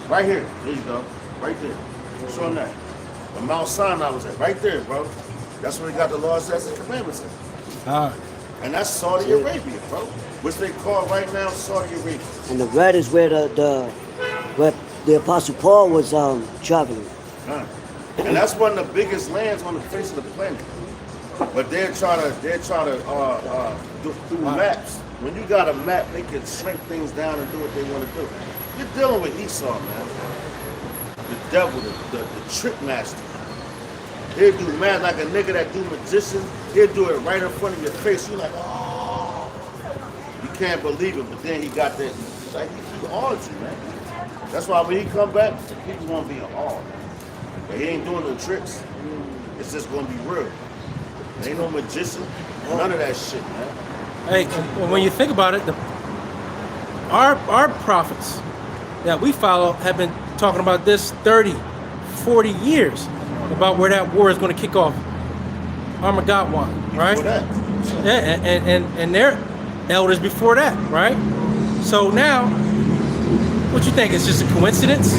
Right here. There you go. Right there. Show them that. The Mount Sinai was at. Right there, bro. That's where they got the laws, statutes, and commandments in. And that's Saudi Arabia, bro. Which they call right now Saudi Arabia. And the red is where where the Apostle Paul was traveling. And that's one of the biggest lands on the face of the planet. But they're trying to do maps. When you got a map, they can shrink things down and do what they want to do. You're dealing with Esau, man. The devil, the trick master. He'll do mad like a nigga that do magician. He'll do it right in front of your face. You're like, oh. You can't believe it, but then he got that. Like, he awed you, man. That's why when he come back, people gonna be in awe. But he ain't doing no tricks. It's just gonna be real. There ain't no magician. None of that shit, man. Hey, when you think about it, our prophets that we follow have been talking about this 30, 40 years about where that war is going to kick off. Armageddon, right? Before that. Yeah, and their elders before that, right? So now, what you think? It's just a coincidence?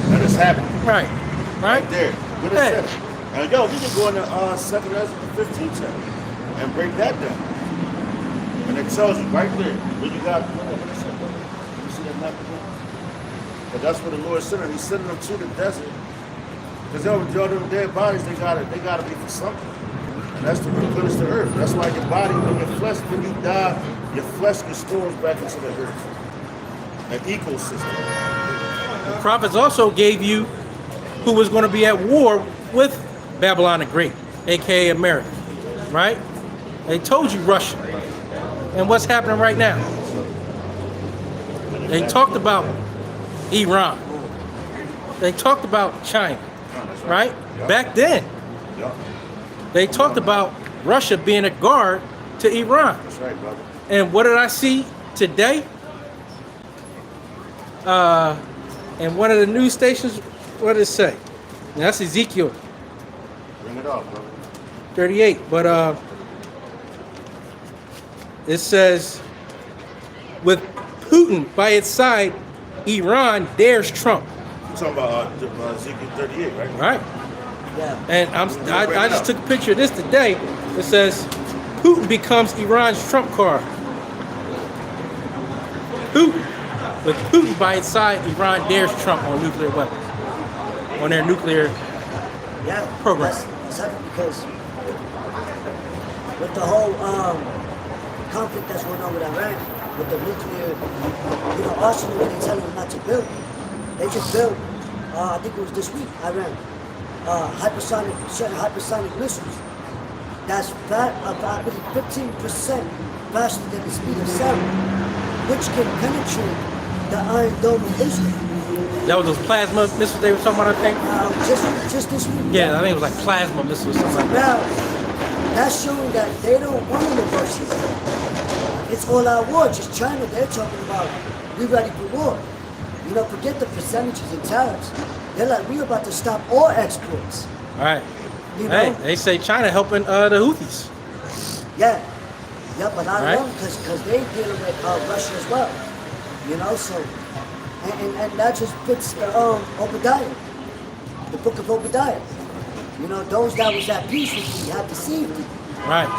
That is happening. Right. Right there. What it said. And yo, we can go in the 2nd Ezra 15 chapter and break that down. And it tells you right there where you got. You see that map again? But that's where the Lord sent them. He's sending them to the desert. Because them dead bodies, they gotta be for something. And that's to replenish the earth. That's why your body, when you die, your flesh restores back into the earth. An ecosystem. The prophets also gave you who was going to be at war with Babylon the Great, aka America, right? They told you Russia. And what's happening right now? They talked about Iran. They talked about China, right? Back then. They talked about Russia being a guard to Iran. That's right, brother. And what did I see today? And one of the news stations, what did it say? And that's Ezekiel Bring it up, brother. 38. But it says, with Putin by its side, Iran dares Trump. You're talking about Ezekiel 38, right? Right. Yeah. And I just took a picture of this today. It says, Putin becomes Iran's Trump card. Putin. with Putin by its side, Iran dares Trump on nuclear weapons, on their nuclear Yeah, program. That's happening because with the whole conflict that's going on with Iran, with the nuclear, arsenal that they tell them not to build, they just built, I think it was this week, Iran, certain hypersonic missiles that's about 15% faster than the speed of sound, which can penetrate the Iron Dome of Israel. That was those plasma missiles they were talking about, I think. Just this week. Yeah, I think it was like plasma missiles or something like that. Now, that's showing that they don't want to negotiate. It's all out war. Just China, they're talking about, we ready for war. Forget the percentages and tariffs. They're like, we're about to stop all exports. All right. You Hey, know? they say China helping the Houthis. Yeah, but not Right. alone, because they dealing with Russia as well. So, and that just fits the Obadiah, the book of Obadiah. Those that was at peace with thee have deceived thee. Right.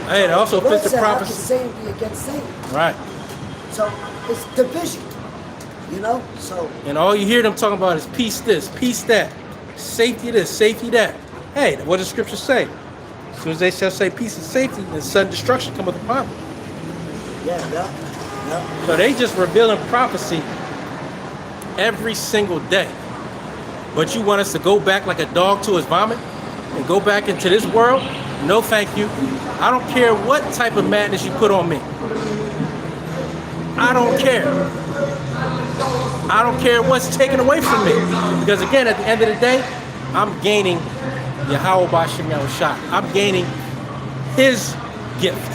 Hey, it also Lord fits the said, how can prophecy. Satan be against Satan? Right. So it's division. So And all you hear them talking about is peace this, peace that, safety this, safety that. Hey, what does Scripture say? As soon as they shall say peace and safety, then sudden destruction cometh upon them. yeah. So they just revealing prophecy every single day. But you want us to go back like a dog to his vomit and go back into this world? No, thank you. I don't care what type of madness you put on me. I don't care. I don't care what's taken away from me. Because again, at the end of the day, I'm gaining Yahweh B'Shem Yahushua. I'm gaining his gift.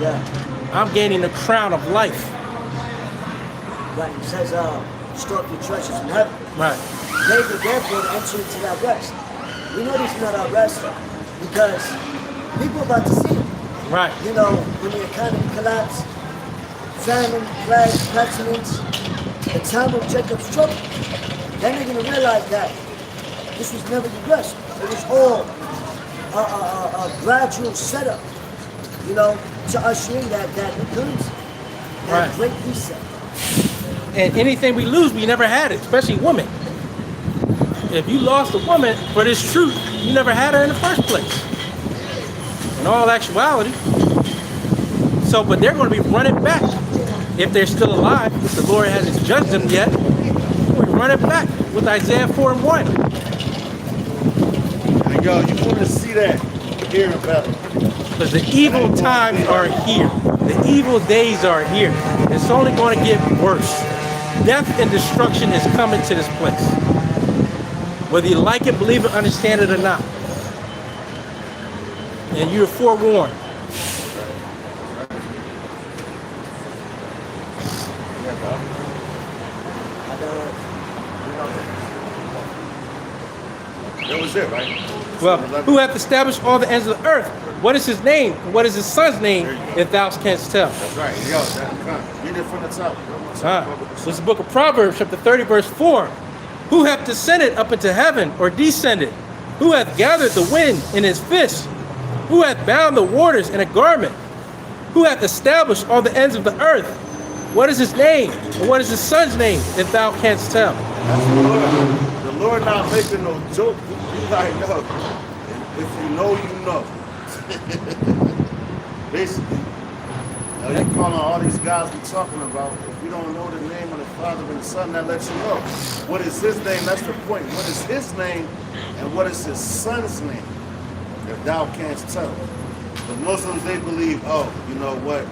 Yeah. I'm gaining the crown of life. Right. It says, store up your treasures in heaven. Right. David, therefore, to enter into that rest. We know this is not our rest because people are about to see it. Right. When the economy collapsed, famine, plagues, pestilence, the time of Jacob's trouble, then they're going to realize that this was never the rest. It was all a gradual setup, to usher in that recurrence, that Right. great reset. And anything we lose, we never had it, especially women. If you lost a woman for this truth, you never had her in the first place. In all actuality. So, but they're going to be running back. If they're still alive, if the Lord hasn't judged them yet, we're running back with Isaiah 4:1. And yo, you want to see that here in Bethel. Because the evil times are here. The evil days are here. It's only going to get worse. Death and destruction is coming to this place. Whether you like it, believe it, understand it or not. And you're forewarned. That was it, right? Well, who hath established all the ends of the earth? What is his name? And what is his son's name, if thou canst tell? That's right. Yo, read it from the top. This is the book of Proverbs, chapter 30, verse 4. Who hath descended up into heaven, or descended? Who hath gathered the wind in his fist? Who hath bound the waters in a garment? Who hath established all the ends of the earth? What is his name? And what is his son's name, if thou canst tell? That's the Lord. The Lord not making no joke. You like, no. If you know, you know. Basically. Now you calling all these guys we talking about. If you don't know the name of the Father and the Son, that lets you know. What is his name? That's the point. What is his name and what is his son's name? If thou canst tell. The Muslims, they believe, oh, you know what?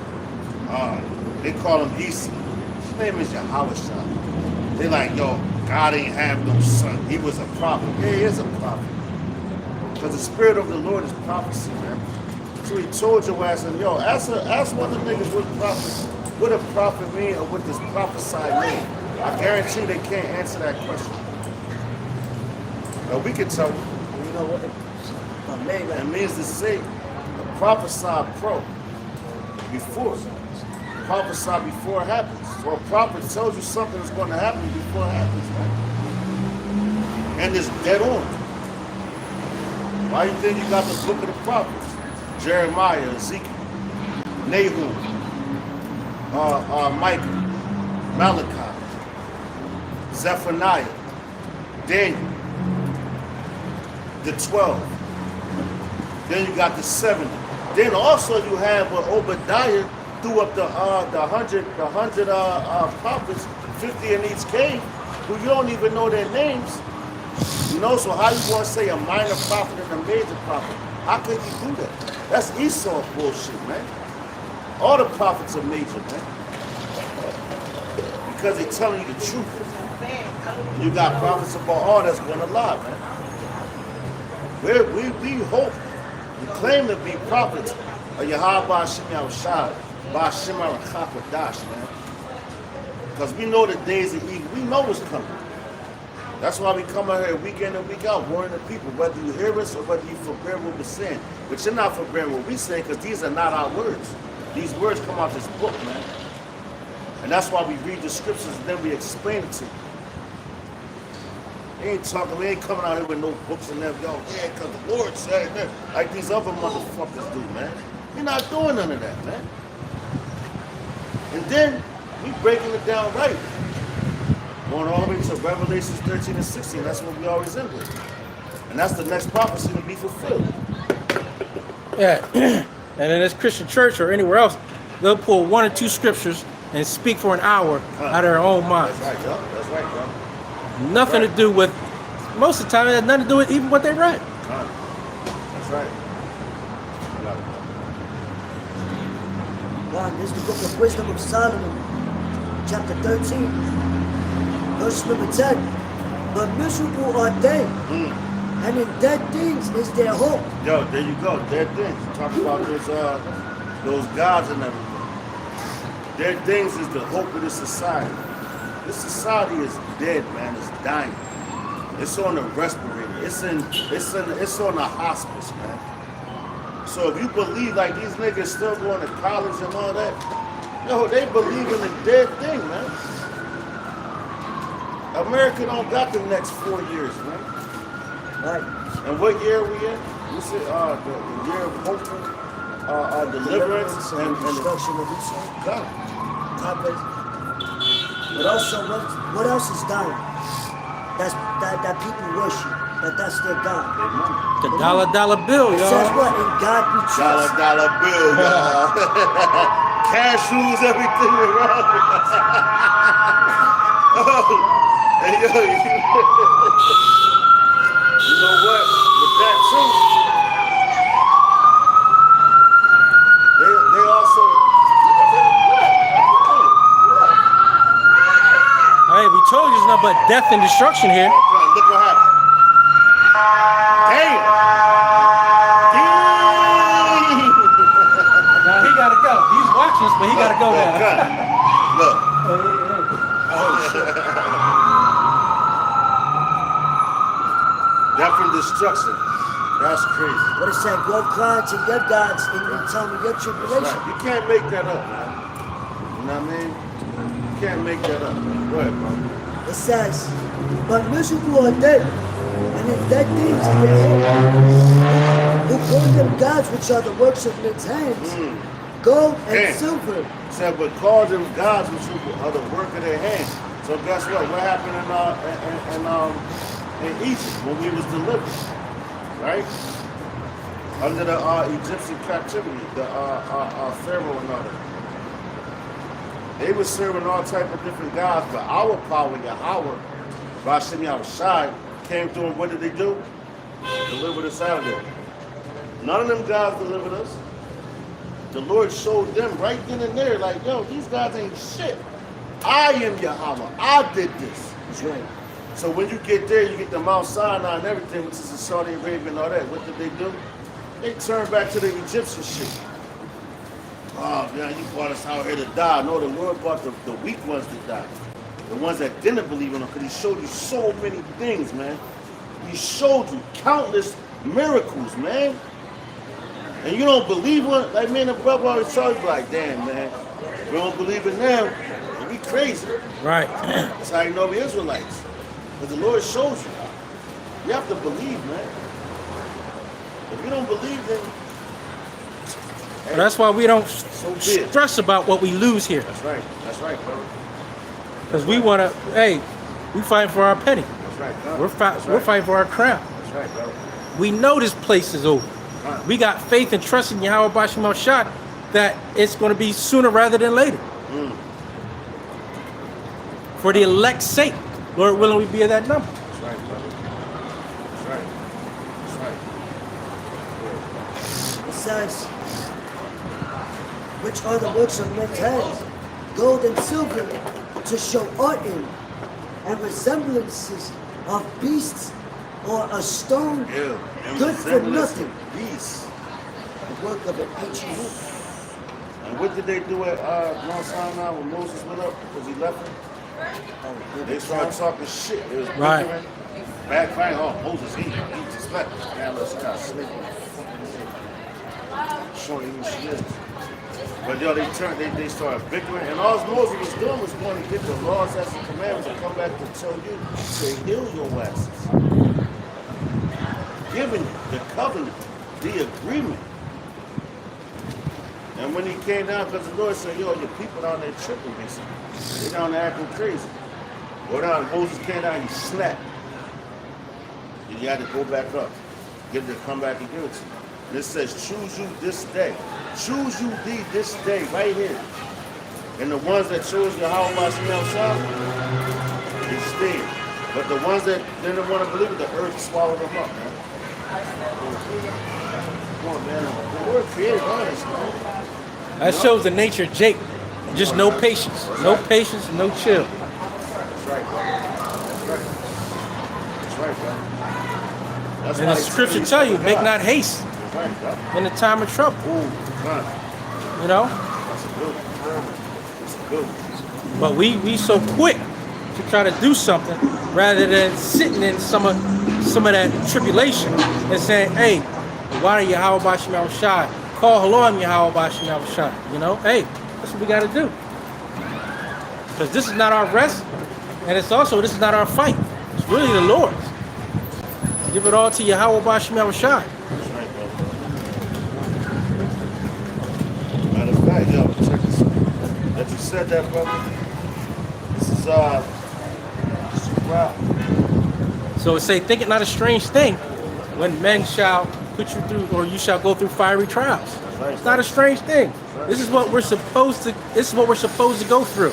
They call him Isa. His name is Yahweh. They like, yo, God ain't have no son. He was a prophet. Yeah, he is a prophet. Because the spirit of the Lord is prophecy, man. So he told your ass, and yo, ask one of the niggas what a prophet mean or what does prophesy mean. I guarantee they can't answer that question. But we can tell you. You know what? It means to say, prophesy before. Prophesy before it happens. So a prophet tells you something is going to happen before it happens, man. And it's dead on. Why you think you got the book of the prophets? Jeremiah, Ezekiel, Nahum, Micah. Malachi, Zephaniah, Daniel, the 12. Then you got the 70. Then also you have Obadiah threw up the 100 prophets, 50 in each cave, who you don't even know their names. You know, so how you gonna say a minor prophet and a major prophet? How can you do that? That's Esau bullshit, man. All the prophets are major, man. Because they're telling you the truth. You got prophets of Baal that's gonna lie, man. We hope and claim to be prophets of Yahweh Ba'Shem Yahushua, Ba'Shem Rachakadash, man. Because we know the days of evil. We know what's coming. That's why we come out here week in and week out warning the people, whether you hear us or whether you forbear what we're saying. But you're not forbearing what we're saying because these are not our words. These words come out this book, man. And that's why we read the scriptures and then we explain it to you. We ain't talking, we ain't coming out here with no books and them, yo, yeah, because the Lord said it, like these other motherfuckers do, man. We're not doing none of that, man. And then we breaking it down right. Going all the way to Revelations 13 and 16. That's what we always end with. And that's the next prophecy to be fulfilled. Yeah. And in this Christian church or anywhere else, they'll pull 1 or 2 scriptures and speak for an hour out of their own mind. That's right, yo. That's right, bro. Nothing to do with, most of the time, it has nothing to do with even what they read. That's right. One, this is the book of Wisdom of Solomon, chapter 13, verse number 10. But miserable are they, and in dead things is their hope. Yo, there you go. Dead things. Talk about those gods and everything. Dead things is the hope of this society. This society is dead, man. It's dying. It's on the respirator. It's on the hospice, man. So if you believe like these niggas still going to college and all that, yo, they believe in the dead thing, man. America don't got the next 4 years, man. Right. And what year are we in? We said the year of hope, deliverance, and destruction of Esau. God. But also, what else is dying? That people worship. That's their God. The dollar bill, It says y'all. what? In God we trust. Dollar bill, y'all. Cash rules everything around. Hey, yo, you know what? With that too, they also. Hey, we told you it's nothing but death and destruction here. Look what happened. Damn. Now he gotta go. He's watching us, but he gotta go now. Look. Death and destruction. That's crazy. What it said? Go cry to your gods in the time of your That's tribulation. right. You can't make that up, man. You know what I mean? You can't make that up, man. Go ahead, bro. It says, but miserable are they, and in dead things is their hope. Who call them gods which are the works of men's hands, gold and Damn. silver. It said, but call them gods which are the work of their hands. So guess what? What happened in Egypt when we was delivered, right? Under the Egyptian captivity, the Pharaoh and all that. They were serving all type of different gods, but our power, Yahweh, Ba'Shem Yahushua, came through and what did they do? Delivered us out of there. None of them gods delivered us. The Lord showed them right then and there, like, yo, these guys ain't shit. I am Yahweh. I did this. That's right. So when you get there, you get the Mount Sinai and everything, which is in Saudi Arabia and all that. What did they do? They turned back to the Egyptian shit. Oh, man, you brought us out here to die. No, the Lord brought the weak ones to die. The ones that didn't believe in him, because he showed you so many things, man. He showed you countless miracles, man. And you don't believe one? Like me and the brother always tell you, like, damn, man, we don't believe in them. We crazy. Right. That's how you know we Israelites. But the Lord shows you. You have to believe, man. If you don't believe, then Well, that's why we don't so be it. stress about what we lose here. That's right. That's right, bro. Because we want to, hey, we fighting for our penny. That's right, God. We're That's we're right. fighting for our crown. That's right, brother. We know this place is over. Right. We got faith and trust in Yahweh Bashim Shot that it's going to be sooner rather than later. Mm. For the elect's sake, Lord willing, we be of that number. That's right, brother. That's right. That's right. It says, which are the works of men's hands, gold and silver, to show art in, and resemblances of beasts, or a stone, Yeah. And good for resemblance nothing, to beasts. the work of an ancient woman. And what did they do at Mount Sinai when Moses went up? Because he left him? They started talking shit. It was Right. bickering. Bad crying. Oh, Moses, he just left. Man, let's not sleep. Showing who she is. But yo, they started bickering. And all Moses was doing was going to get the laws, statutes, and commandments and come back to tell you to heal your asses. Giving you the covenant, the agreement. And when he came down, because the Lord said, yo, your people down there tripping, basically. They down there acting crazy. Go down, Moses came down, he snapped. And he had to go back up. Get to come back and give it to you. And it says, choose you this day. Choose you thee this day, right here. And the ones that chose Yahweh Bashim Shah, they stayed. But the ones that didn't want to believe it, the earth swallowed them up, man. Come on, man. The word created all this, man. That shows the nature of Jake. Just no patience. No patience, no chill. That's right, bro. That's right. That's right, bro. That's And why the he scripture said tell you, he's make God. not haste That's right, bro. in the time of trouble. Ooh, man. You know? That's a good one. That's a good one. But we so quick to try to do something rather than sitting in some of that tribulation and saying, hey, why are Yahweh Bashim Shai? Call Halom Yahweh Bashim Shai. You know, hey, that's what we got to do. Because this is not our rest, and this is not our fight. It's really the Lord's. Give it all to Yahweh Bashim Shai. That's right, bro. Matter of fact, yo, check this out. That you said that, brother. This is wow. So it say, think it not a strange thing when men shall put you through, or you shall go through fiery trials. Right. It's not a strange thing. This is what we're supposed to go through.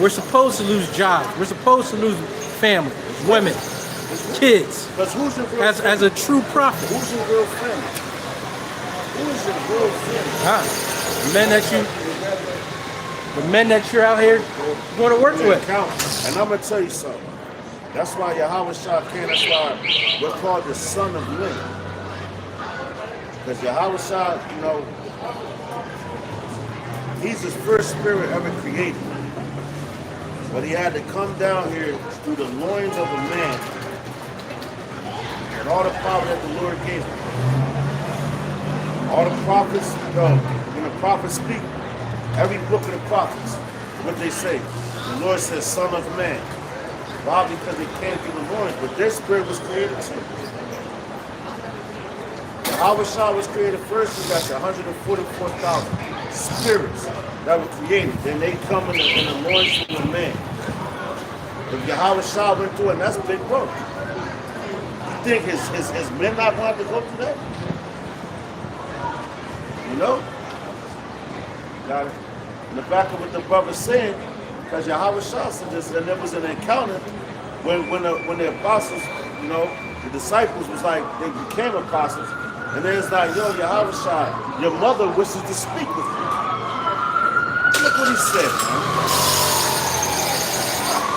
We're supposed to lose jobs. We're supposed to lose family, women, kids. Because who's your real As friend? a true prophet. Who's your real friend? Who is your real friend? The men that you're out here going to work with. Count. And I'm going to tell you something. That's why Yahweh Shah came. That's why we're called the son of men. Because Yahweh Shah, you know, he's the first spirit ever created. But he had to come down here through the loins of a man and all the power that the Lord gave him. All the prophets, when the prophets speak, every book of the prophets, what they say, the Lord says, son of man. Why? Because they came through the loins, but their spirit was created too. Yahweh Shah was created first. We got the 144,000 spirits that were created. Then they come in the loins of a man. If Yahweh Shah went through it, and that's big work. You think his men not going to have to go through that? You know? Got it. In the back of what the brother's saying, because Yahweh Shah said this, and there was an encounter when the apostles, you know, the disciples was like, they became apostles, and then it's like, yo, Yahweh Shah, your mother wishes to speak with you. Look what he said,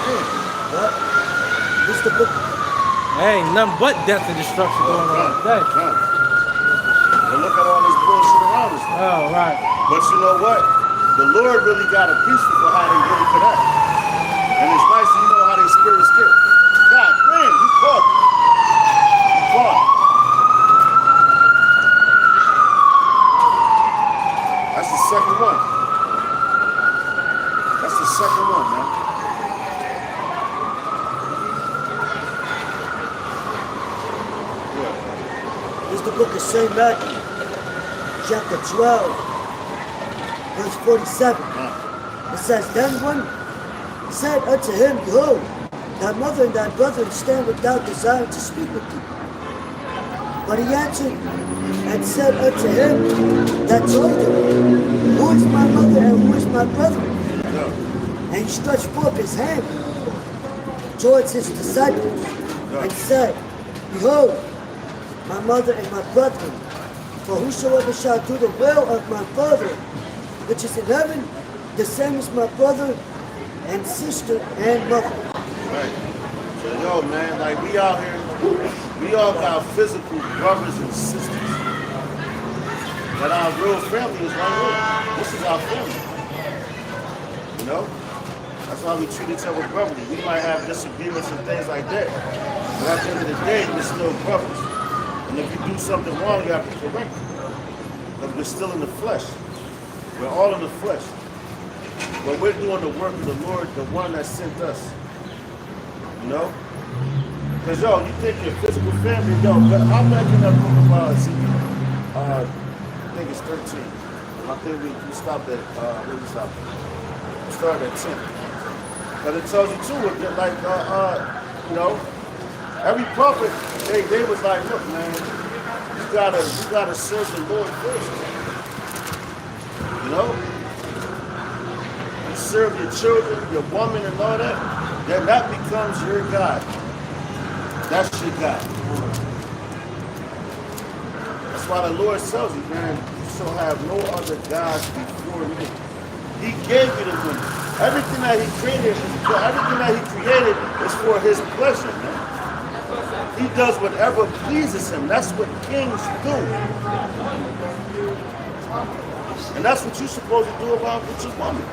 man. What? This the book. There ain't nothing but death and destruction going on today. And look at all this bullshit around us. Oh, right. But you know what? The Lord really got a piece for how they really could act. And it's nice to know how they spirits get. God damn, you caught it. You caught it. That's the second one. That's the second one, man. This is the book of St. Matthew, chapter 12, verse 47. It says, then one said unto him, Behold, thy mother and thy brethren stand without, desiring to speak with thee. But he answered and said unto him that told him, Who is my mother and who is my brethren? And he stretched forth his hand towards his disciples and said, Behold, my mother and my brethren, for whosoever shall do the will of my Father, which is in heaven, the same is my brother and sister and mother. Right. So yo, man, like we out here, we all got physical brothers and sisters. But our real family is right here. This is our family. You know? That's why we treat each other brotherly. We might have disagreements and things like that. But at the end of the day, we're still brothers. And if you do something wrong, you have to correct it. Because we're still in the flesh. We're all in the flesh. But we're doing the work of the Lord, the one that sent us. You know? Because, yo, you think your physical family, yo, but I'm not in that book about Ezekiel. I think it's 13. I think we stopped at, where we stopped at? We started at 10. But it tells you, too, that, like, you know, every prophet, they was like, look, man, you gotta serve the Lord first. You know? You serve your children, your woman, and all that, then that becomes your God. That's your God. That's why the Lord tells you, man, you shall have no other gods before me. He gave you the money. Everything that he created, everything that he created is for his pleasure, man. He does whatever pleases him. That's what kings do. And that's what you're supposed to do about with your woman.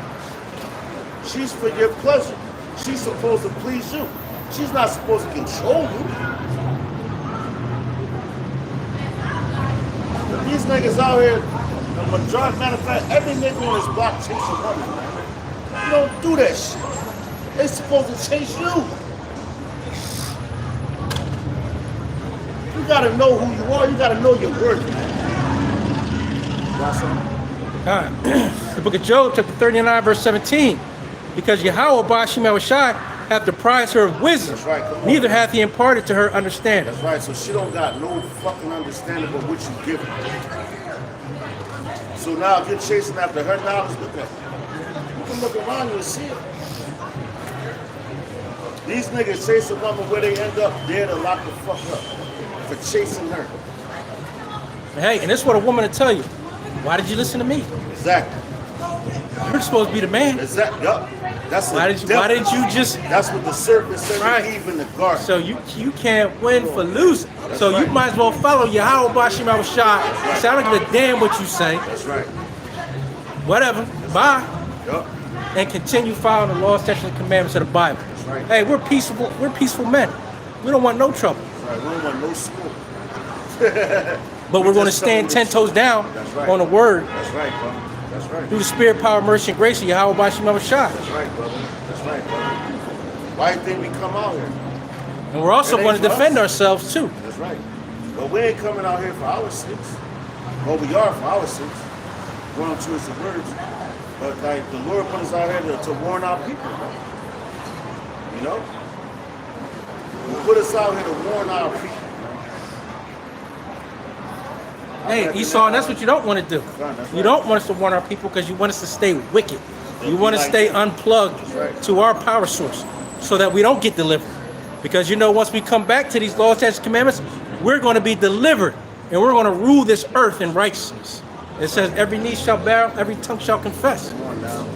She's for your pleasure. She's supposed to please you. She's not supposed to control you. But these niggas out here, the majority, matter of fact, every nigga on this block chasing women, man. You don't do that shit. They're supposed to chase you. You gotta know who you are. You gotta know your worth, man. Got something? The book of Job, chapter 39, verse 17. Because Yahweh Bashim Shai hath deprived her of wisdom, That's right, neither hath he imparted to her understanding. That's right, so she don't got no fucking understanding of what you give her. So now if you're chasing after her knowledge, look at it. You can look around you and see it. These niggas chase a woman where they end up dead or locked the fuck up for chasing her. Hey, and this is what a woman will tell you. Why did you listen to me? Exactly. You're supposed to be the man. Exactly. Yup. That's Why didn't you just? That's what the serpent said to Eve in the garden. So you can't win for losing. That's so right. you might as well follow Yahweh Bashim Shai. So I don't give a damn what you say. That's right. Whatever. Bye. Yup. And continue following the laws, statutes, and commandments of the Bible. That's right. Hey, we're peaceful. We're peaceful men. We don't want no trouble. That's right. We don't want no school. But we're going to stand 10 toes down That's right. on the word That's right, brother. That's right. through the spirit, power, mercy, and grace of Yahweh Bashim Shai. That's right, brother. That's right, brother. Why do you think we come out here? And we're also It going ain't to for defend us. ourselves too. That's right. But we ain't coming out here for our sakes. Well, we are for our sakes. Going to choose the words. But like the Lord put us out here to warn our people. You know? He put us out here to warn our people. Hey, Esau, and that's what you don't want to do. That's You right. don't want us to warn our people because you want us to stay wicked. You want to like stay that. unplugged That's right. to our power source so that we don't get delivered. Because you know, once we come back to these laws, statutes, and commandments, we're going to be delivered and we're going to rule this earth in righteousness. It says every knee shall bow, every tongue shall confess. Come on now.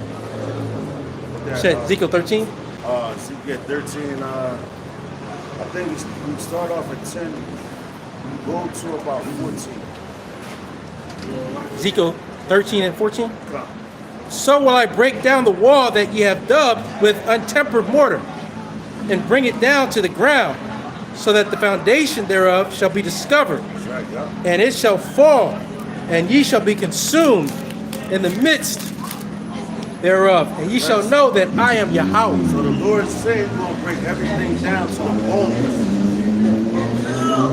It said Ezekiel 13. Ezekiel 13, I think we start off at 10, go to about 14. Ezekiel 13 and 14. Come. So will I break down the wall that ye have dubbed with untempered mortar, and bring it down to the ground, so that the foundation thereof shall be discovered, That's right, yeah. and it shall fall, and ye shall be consumed in the midst thereof, and ye shall know that I am Yahweh. So the Lord said he's going to break everything down to the bones.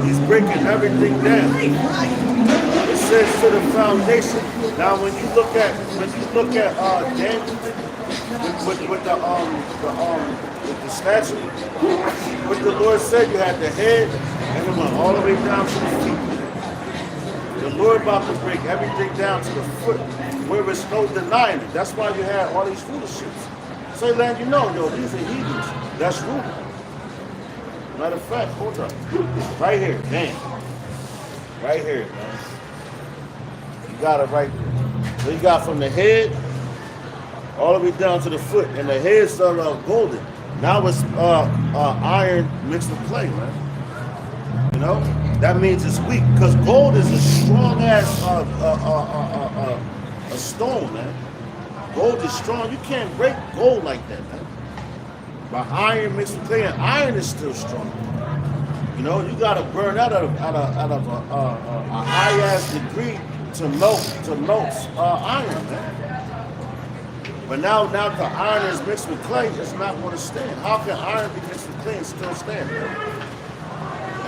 He's breaking everything down. It says to the foundation. Now when you look at Daniel, with the statue. What the Lord said, you had the head, and it went all the way down to the feet. The Lord about to break everything down to the foot, where there's no denying it. That's why you had all these foolishness. Say, land, you know, yo, these are heathens. That's rude. Matter of fact, hold up. Right here, bang. Right here, man. You got it right there. So you got from the head all the way down to the foot, and the heads are golden. Now it's iron mixed with clay, man. You know, that means it's weak because gold is a strong ass a stone, man. Gold is strong. You can't break gold like that, man. But iron mixed with clay, and iron is still strong. You know, you gotta burn that out of a high ass degree to melt iron, man. But now the iron is mixed with clay, it's not going to stand. How can iron be mixed with clay and still stand?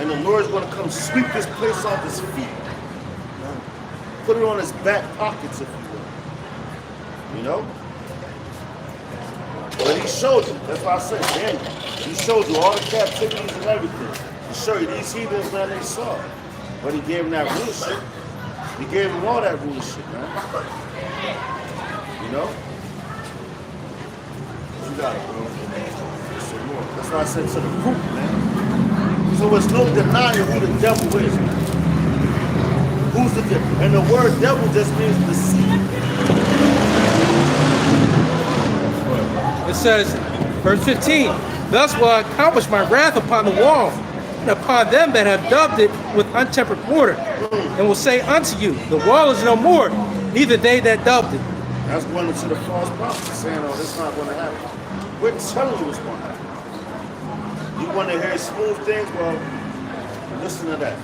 And the Lord's going to come sweep this place off his feet. Put it on his back pockets, if you will. You know? But he showed you. That's why I said, Daniel. He showed you all the captivities and everything. He showed you these heathens, man, they saw. But he gave them that rulership. He gave them all that rulership, man. You know? You got it, bro. Some more. That's why I said to the group, man. So it's no denying who the devil is, man. Who's the devil? And the word devil just means deceit. It says, verse 15, thus will I accomplish my wrath upon the wall, and upon them that have dubbed it with untempered mortar, and will say unto you, the wall is no more, neither they that dubbed it. That's going into the false prophets saying, oh, this is not going to happen. We're telling you what's going to happen. You want to hear smooth things? Well, listen to that.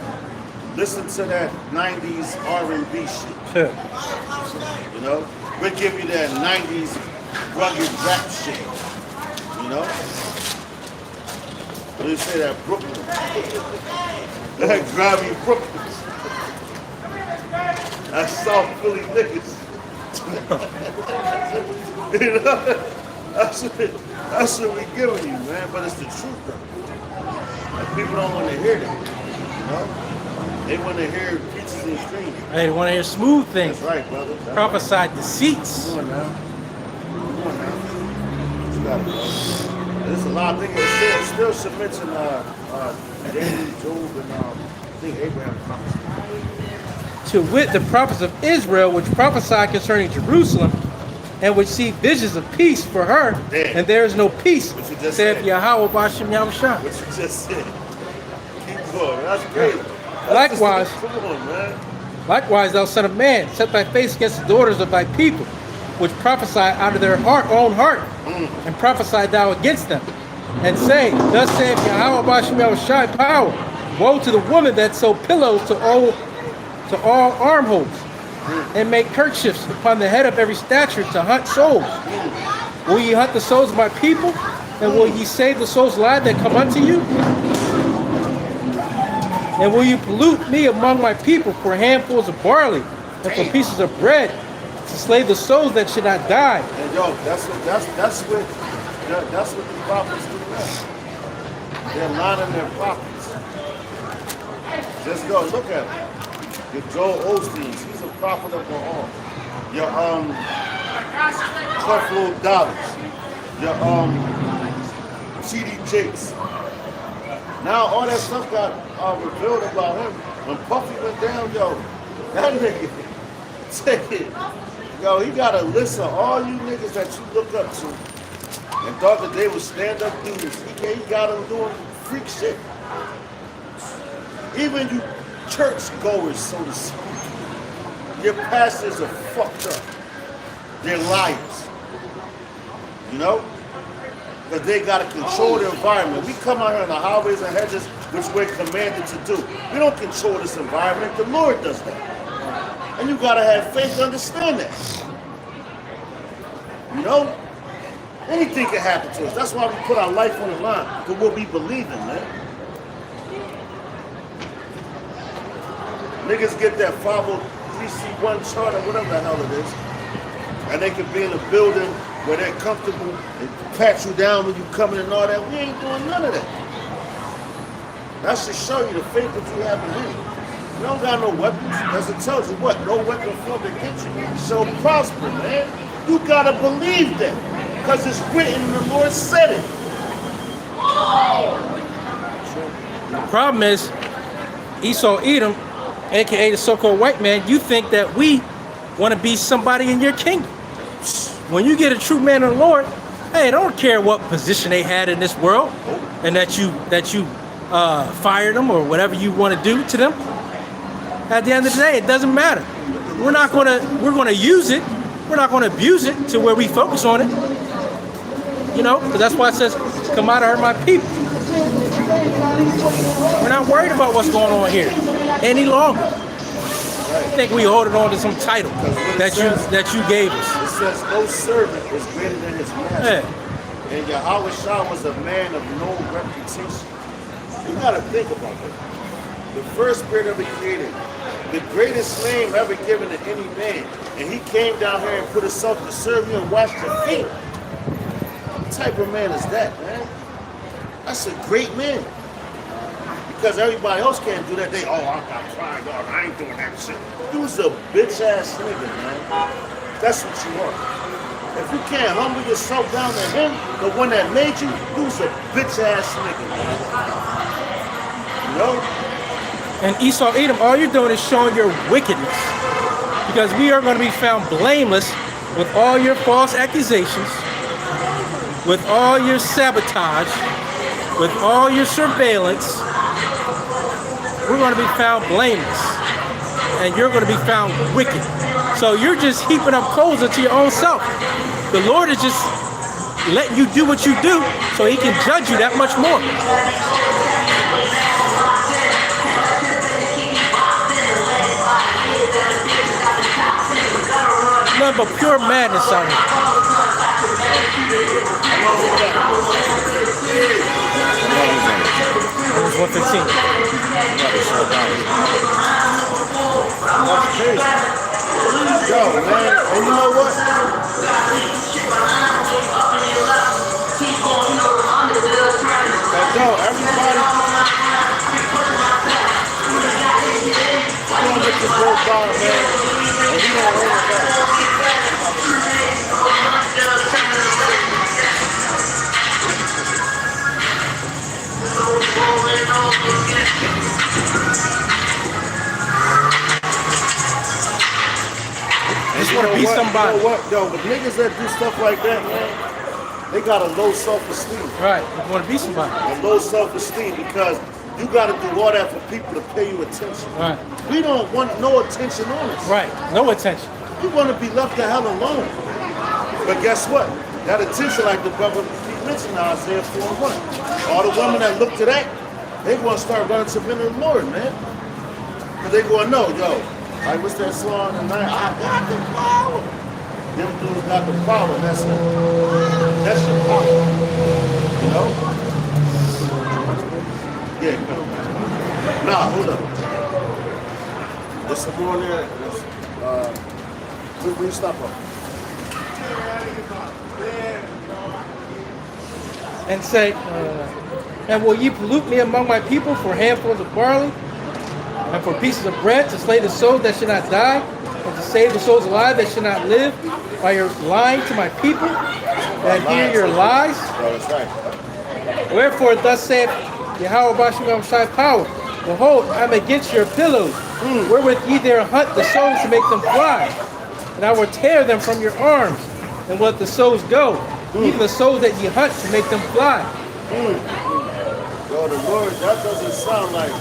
Listen to that 90s R&B shit. You know? We'll give you that 90s rugged rap shit. You know? What do you say, that Brooklyn? That grimy Brooklyn. That South Philly niggas. You know? That's what we giving you, man. But it's the truth, though. Like, people don't want to hear that. You know? They want to hear peaches and cream. They want to hear smooth things. That's right, brother. That's Prophesied deceits. Come on now. Come on now. You got it, brother. There's a lot of things that still should mention Daniel, Job, and I think Abraham prophesied. To wit, the prophets of Israel, which prophesy concerning Jerusalem, and which see visions of peace for her, and there is no peace, saith Yahweh Bashem Yahushua. What you just said. Keep going. That's great. Likewise, Come on, man. Likewise, thou son of man, set thy face against the daughters of thy people, which prophesy out of their own heart, and prophesy thou against them, and say, thus saith Yahweh Bashem Yahushua power, woe to the woman that sew pillows to all armholes, and make kerchiefs upon the head of every stature to hunt souls. Will ye hunt the souls of my people? And will ye save the souls alive that come unto you? And will you pollute me among my people for handfuls of barley and for pieces of bread to slay the souls that should not die? And yo, that's what the prophets do now. They're lining their prophets. Just go look at it. Your Joel Osteen, he's a prophet of Baal. Your Creflo Dollars. Your T.D. Jakes. Now all that stuff got revealed about him. When Puffy went down, yo, that nigga, take it. Yo, he got a list of all you niggas that you look up to and thought that they would stand up dudes. He got them doing freak shit. Even you church goers, so to speak. Your pastors are fucked up. They're liars. You know? Because they got to control the environment. We come out here on the highways and hedges, which we're commanded to do. We don't control this environment. The Lord does that. And you got to have faith to understand that. You know? Anything can happen to us. That's why we put our life on the line, for what we believe in, man. Niggas get that 503c1 charter, whatever the hell it is, and they can be in a building where they're comfortable and pat you down when you come in and all that. We ain't doing none of that. That should show you the faith that you have in Him. You don't got no weapons. Because it tells you what? No weapon formed against you shall prosper, man. You gotta believe that. Because it's written and the Lord said it. The problem is, Esau Edom, aka the so-called white man, you think that we want to be somebody in your kingdom. When you get a true man of the Lord, hey, don't care what position they had in this world, and that you fired them or whatever you want to do to them. At the end of the day, it doesn't matter. We're gonna use it. We're not gonna abuse it to where we focus on it. You know, because that's why it says, "Come out of her, my people." We're not worried about what's going on here any longer. I think we holding on to some title that you gave us. It says no servant is greater than his master. Yeah. And Yahweh Shah was a man of no reputation. You gotta think about that. The first spirit ever created, the greatest name ever given to any man, and he came down here and put himself to serve you and wash your feet. What type of man is that, man? That's a great man. Because everybody else can't do that. I got pride, dog. I ain't doing that shit. You's a bitch ass nigga, man. That's what you are. If you can't humble yourself down to him, the one that made you, you's a bitch ass nigga, man. You know? And Esau Edom, all you're doing is showing your wickedness. Because we are going to be found blameless with all your false accusations, with all your sabotage, with all your surveillance. We're going to be found blameless. And you're going to be found wicked. So you're just heaping up coals into your own self. The Lord is just letting you do what you do so He can judge you that much more. Nothing but pure madness out here. It was 115. That's crazy. Yo, man, and you know what? But yo, everybody, don't let this go by, man. And we don't hold it back. Just want to be somebody. You know what? Yo, the niggas that do stuff like that, man, they got a low self-esteem. Right. You want to be somebody. A low self-esteem because you got to do all that for people to pay you attention. Right. We don't want no attention on us. Right. No attention. We want to be left the hell alone. But guess what? That attention, like the brother keep mentioning Isaiah 4:1. All the women that look to that, they going to start running to men of the Lord, man. Because they going to know, yo, like what's that song tonight? I got the power. Them dudes got the power. That's it. That's your power. You know? Yeah, come on. Nah, hold up. There's some more there. Where you stop up? And say, and will ye pollute me among my people for handfuls of barley and for pieces of bread to slay the souls that should not die and to save the souls alive that should not live by your lying to my people that hear your lies? Oh, that's right. Wherefore thus saith Yahweh Bashim Shai power, behold, I'm against your pillows, wherewith ye there hunt the souls to make them fly, and I will tear them from your arms, and let the souls go, even the souls that ye hunt to make them fly. Yo, the Lord, that doesn't sound like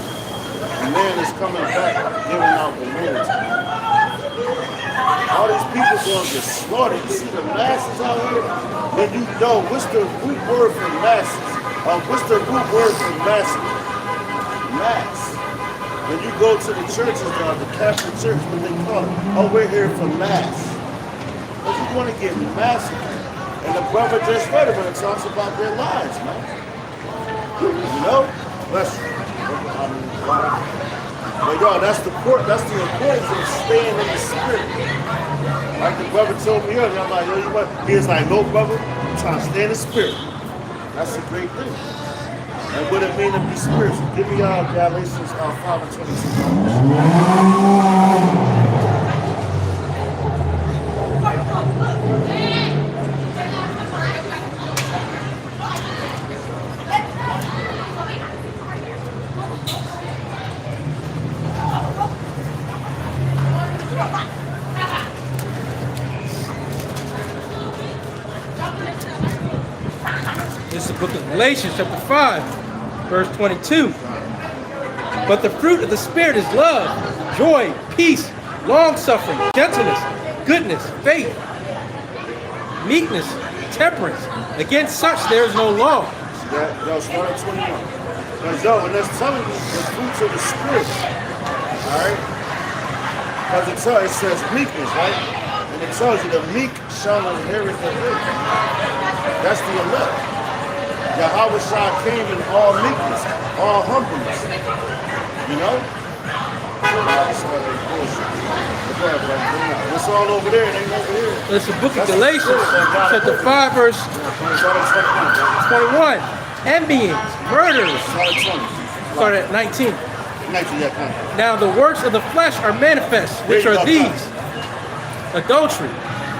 man is coming back giving out the minutes. All these people going to get slaughtered. You see the masses out here? Then you know, what's the root word for masses? What's the root word for masses? Mass. When you go to the churches, the Catholic church, what they call it, oh, we're here for mass. But you want to get massacred. And the brother just read it when it talks about their lives, man. You know? Bless you. But y'all, that's the importance of staying in the spirit. Like the brother told me earlier, I'm like, yo, you what? He was like, no, brother, I'm trying to stay in the spirit. That's a great thing. And what it mean to be spiritual? Give me Galatians 5:22. This is the book of Galatians, chapter 5, verse 22. But the fruit of the Spirit is love, joy, peace, long-suffering, gentleness, goodness, faith, meekness, temperance. Against such there is no law. Yo, start at 21. Because yo, and that's telling you the fruits of the Spirit. Alright? Because it says meekness, right? And it tells you the meek shall inherit the earth. That's the elect. Yahweh Shah came in all meekness, all humbleness. You know? It's all over there, it ain't over here. It's the book of Galatians, chapter 5, verse 21. Envyings, murders. Start at 19. Now the works of the flesh are manifest, which are these: adultery,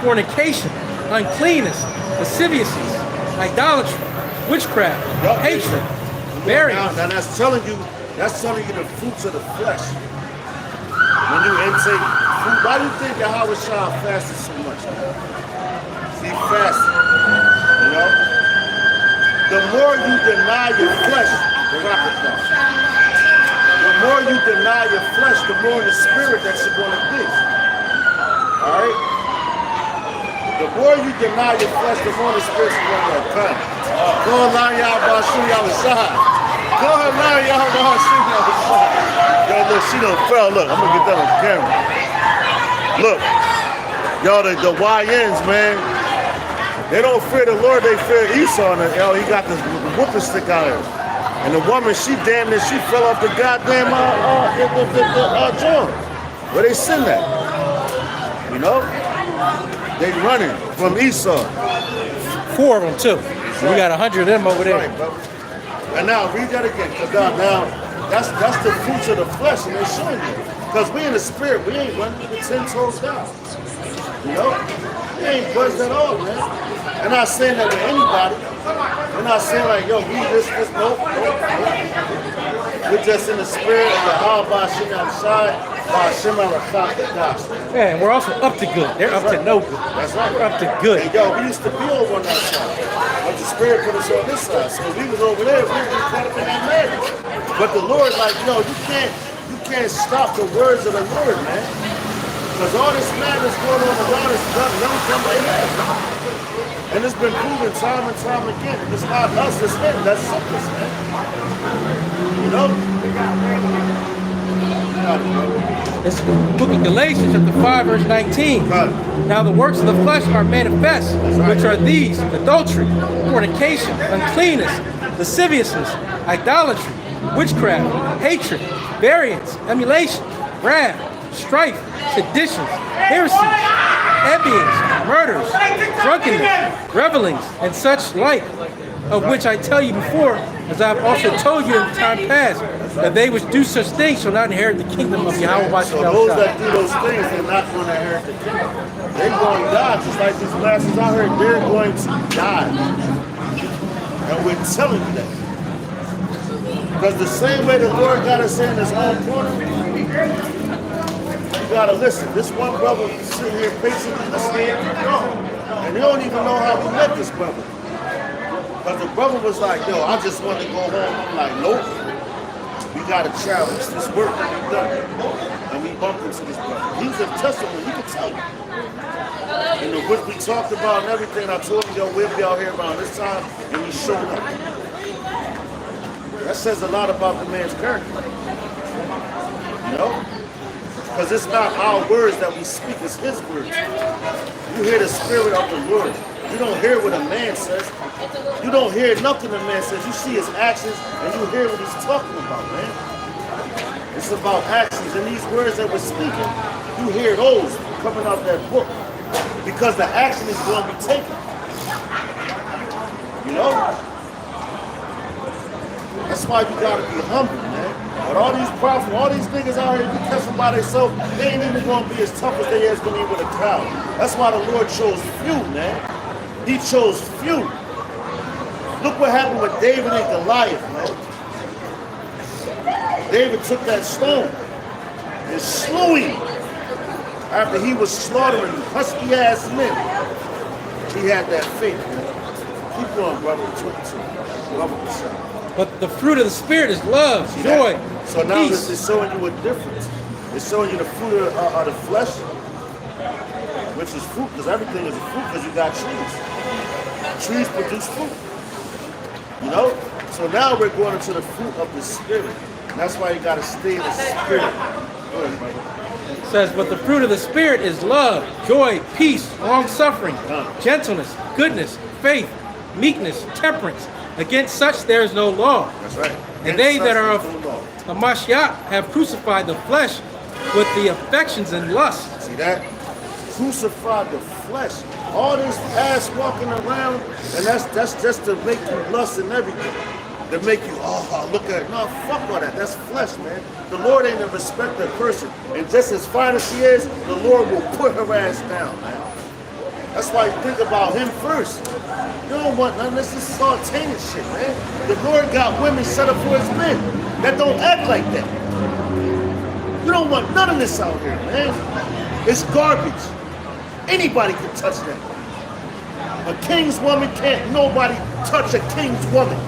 fornication, uncleanness, lasciviousness, idolatry, witchcraft, hatred, variance. Now that's telling you the fruits of the flesh. When you intake food, why do you think Yahweh Shah fasted so much? He fasted, you know? The more you deny your flesh, the rocket falls. The more you deny your flesh, the more in the spirit that you're going to be. Alright? The more you deny your flesh, the more in the spirit you're going to come. Go allow y'all about shooting y'all aside. Go allow y'all about shooting y'all aside. Yo, look, she done fell. Look, I'm going to get that on camera. Look. Y'all, the YNs, man. They don't fear the Lord, they fear Esau. And he got this whooping stick out here. And the woman, she damn near, she fell off the goddamn joint. Where they send that? You know? They running from Esau. 4 of them too. We got 100 of them over there. Right, bro. And now read that again, because now that's the fruits of the flesh, and they're showing you. Because we in the spirit, we ain't running with 10 toes down. You know? We ain't buzzed at all, man. I'm not saying that with anybody. We're not saying like, yo, we this, nope. We're just in the spirit of the Al-Bashim outside, Bashim al-Khakadash. Yeah, and we're also up to good. They're up to no good. That's right. We're up to good. And yo, we used to be over on that side. But the spirit put us on this side. So we was over there, we were caught up in that marriage. But the Lord, like, yo, you can't stop the words of the Lord, man. Because all this madness going on around us, don't come right now. And it's been proven time and time again. It's not us, it's him. That's sickness, man. You know? It's the book of Galatians, chapter 5, verse 19. Now the works of the flesh are manifest, which are these: adultery, fornication, uncleanness, lasciviousness, idolatry, witchcraft, hatred, variance, emulation, wrath, strife, seditions, heresies, envyings, murders, drunkenness, revelings, and such like, of which I tell you before, as I have also told you in time past, that they which do such things shall not inherit the kingdom of Yahweh. So those that do those things, they're not going to inherit the kingdom. They're going to die, just like these masses out here, they're going to die. And we're telling you that. Because the same way the Lord got us in his own corner, you gotta listen. This one brother sitting here patiently listening, and they don't even know how we met this brother. Because the brother was like, yo, I just want to go home. I'm like, nope. We gotta challenge this work that we've done. And we bumped into this brother. He's a testimony, he can tell you. And the what we talked about and everything, I told him, yo, we'll be out here around this time, and we showed up. That says a lot about the man's character. You know? Because it's not our words that we speak, it's his words. You hear the spirit of the Lord. You don't hear what a man says. You don't hear nothing a man says. You see his actions and you hear what he's talking about, man. It's about actions. And these words that we're speaking, you hear those coming out that book. Because the action is going to be taken. You know? That's why you got to be humble, man. But all these prophets, all these niggas out here, you catch them by themselves, they ain't even going to be as tough as they is going to be with a crowd. That's why the Lord chose few, man. He chose few. Look what happened with David and Goliath, man. David took that stone and slew him after he was slaughtering husky-ass men. He had that faith, man. Keep going, brother. 22. But the fruit of the Spirit is love, See joy, that? So now peace. it's showing you a difference. It's showing you the fruit of the flesh, which is fruit, because everything is a fruit because you got trees. Trees produce fruit. You know? So now we're going into the fruit of the Spirit. And that's why you got to stay in the Spirit. Go ahead, brother. It says, but the fruit of the Spirit is love, joy, peace, long-suffering, gentleness, goodness, faith, meekness, temperance. Against such there is no law. That's right. And they that are of the Mashiach have crucified the flesh with the affections and lusts. See that? Crucified the flesh. All this ass walking around, and that's just to make you lust and everything. To make you, oh, look at it. No, fuck all that. That's flesh, man. The Lord ain't a respecter of person. And just as fine as she is, the Lord will put her ass down, man. That's why you think about him first. You don't want none of this. This is all tainted shit, man. The Lord got women set up for his men that don't act like that. You don't want none of this out here, man. It's garbage. Anybody can touch that. A king's woman can't nobody touch a king's woman.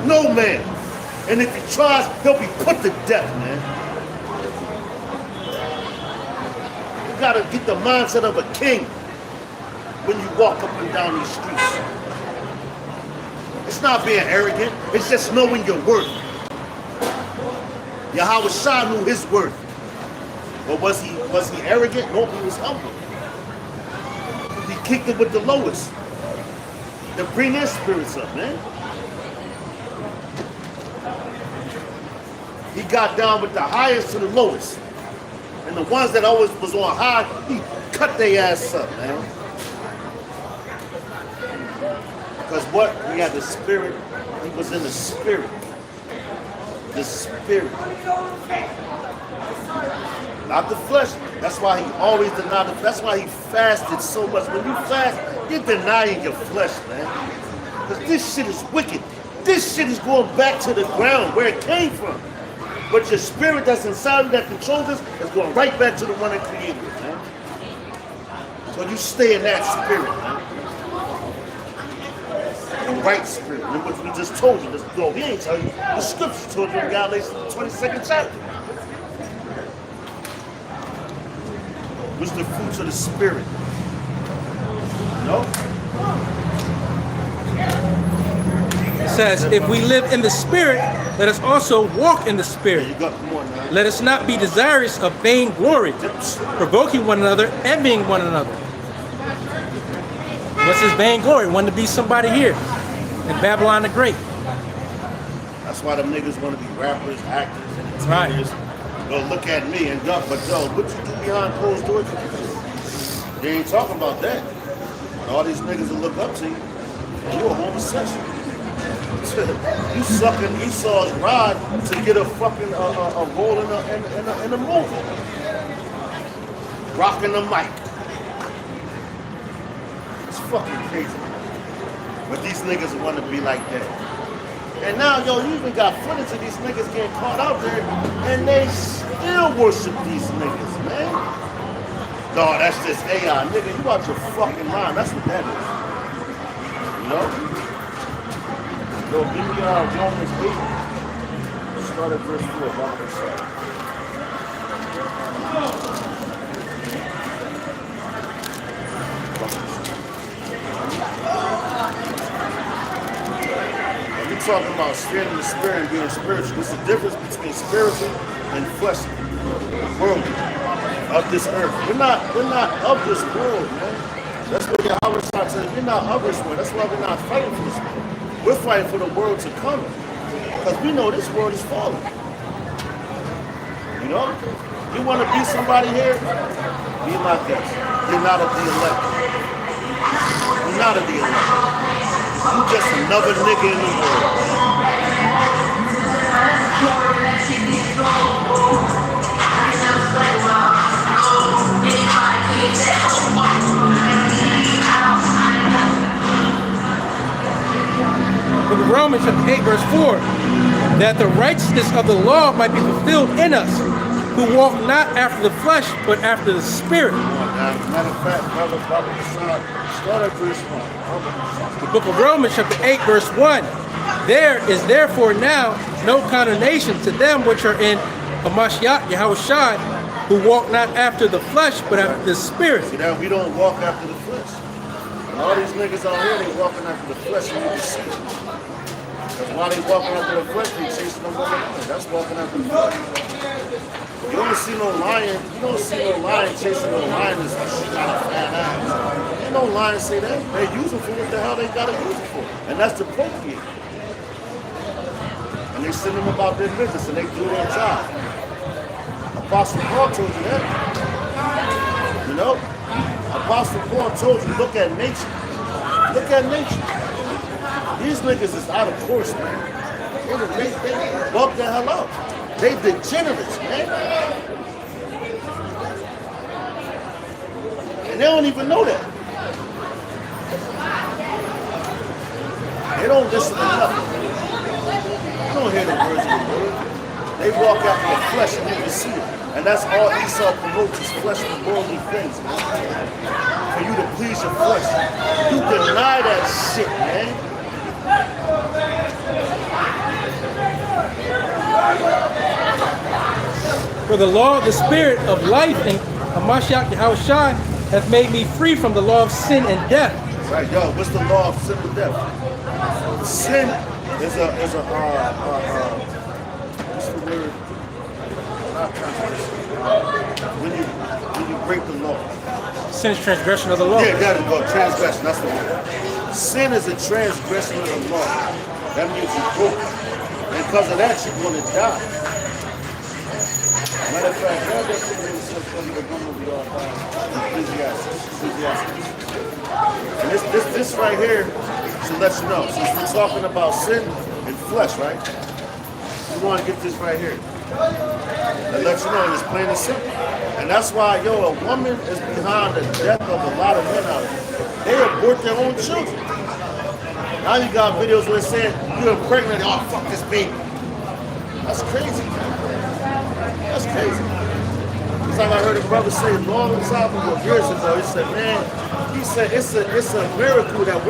No man. And if he tries, he'll be put to death, man. You gotta get the mindset of a king when you walk up and down these streets. It's not being arrogant, it's just knowing your worth. Yahweh Shah knew his worth. But was he arrogant? No, he was humble. He kicked it with the lowest. To bring their spirits up, man. He got down with the highest to the lowest. And the ones that always was on high, he cut their ass up, man. Because what? He had the spirit. He was in the spirit. The spirit. Not the flesh. That's why he always denied it. That's why he fasted so much. When you fast, you're denying your flesh, man. Because this shit is wicked. This shit is going back to the ground where it came from. But your spirit that's inside you that controls this is going right back to the one that created it, man. So you stay in that spirit, man. The right spirit. And what we just told you. No, he ain't telling you. The scripture told you in Galatians 22nd chapter. What's the fruits of the spirit? No? It says, if we live in the Spirit, let us also walk in the Spirit. You got more now. Let us not be desirous of vain glory, provoking one another, envying one another. What's his vain glory? Wanting to be somebody here in Babylon the Great. That's why them niggas want to be rappers, actors, and Right. entertainers. Go look at me and go, but yo, what you do behind closed doors? They ain't talking about that. And all these niggas will look up to you. You a homosexual. You sucking Esau's rod to get a fucking a role in a movie. Rocking the mic. It's fucking crazy. But these niggas want to be like that. And now, yo, you even got footage of these niggas getting caught out there, and they still worship these niggas, man. No, that's just AI, nigga. You out your fucking mind. That's what that is. You know? Yo, give me Romans 8. Start at verse 4. About this side. When you're talking about standing in the spirit and being spiritual, there's a difference between spiritual and fleshly, worldly, of this earth. We're not of this world, man. That's what Yahweh says. We're not of this world. That's why we're not fighting for this world. We're fighting for the world to come. Because we know this world is falling. You know? You want to be somebody here? Be my guest. You're not of the elect. You're not of the elect. You just another nigga in the world. Book of Romans chapter 8 verse 4, that the righteousness of the law might be fulfilled in us, who walk not after the flesh, but after the Spirit. Matter of fact, brother, start at verse 1. The book of Romans chapter 8 verse 1, there is therefore now no condemnation to them which are in Hamashiach Yahushua, who walk not after the flesh, but after the Spirit. See that we don't walk after the flesh. And all these niggas out here, they walking after the flesh, and you can see it. That's why they walking after the flesh, they chasing them over the That's walking after the flesh. You don't see no lion. You don't see no lion chasing no lion that's got a fat ass. Ain't no lion say that. They use it for what the hell they gotta use it for, and that's to procreate. And they send them about their business, and they do their job. Apostle Paul told you that. You know, Apostle Paul told you, look at nature. Look at nature. These niggas is out of course, man. They bug the hell out. They degenerates, man. And they don't even know that. They don't listen to nothing. You don't hear the words of the word. They walk after the flesh and you can see it. And that's all Esau promotes is flesh and worldly things, man. For you to please your flesh. You deny that shit, man. For the law of the Spirit of life in Hamashiach Yahushua hath made me free from the law of sin and death. Right, yo, what's the law of sin and death? Sin is what's the word? Not transgression. When you break the law. Sin is transgression of the law. Yeah, there you go. Transgression, that's the word. Sin is a transgression of the law. That means you broke it. And because of that, you're going to die. Matter of fact, grab that thing that says from the gun of the Ecclesiastes. And this right here should let you know. Since we're talking about sin and flesh, right? We want to get this right here. That lets you know it's plain and simple. And that's why, yo, a woman is behind the death of a lot of men out there. They abort their own children. Now you got videos where it's saying, you're pregnant, oh, fuck this baby. That's crazy, man. That's crazy. It's like I heard a brother say a long time ago, years ago, he said, man, it's a miracle that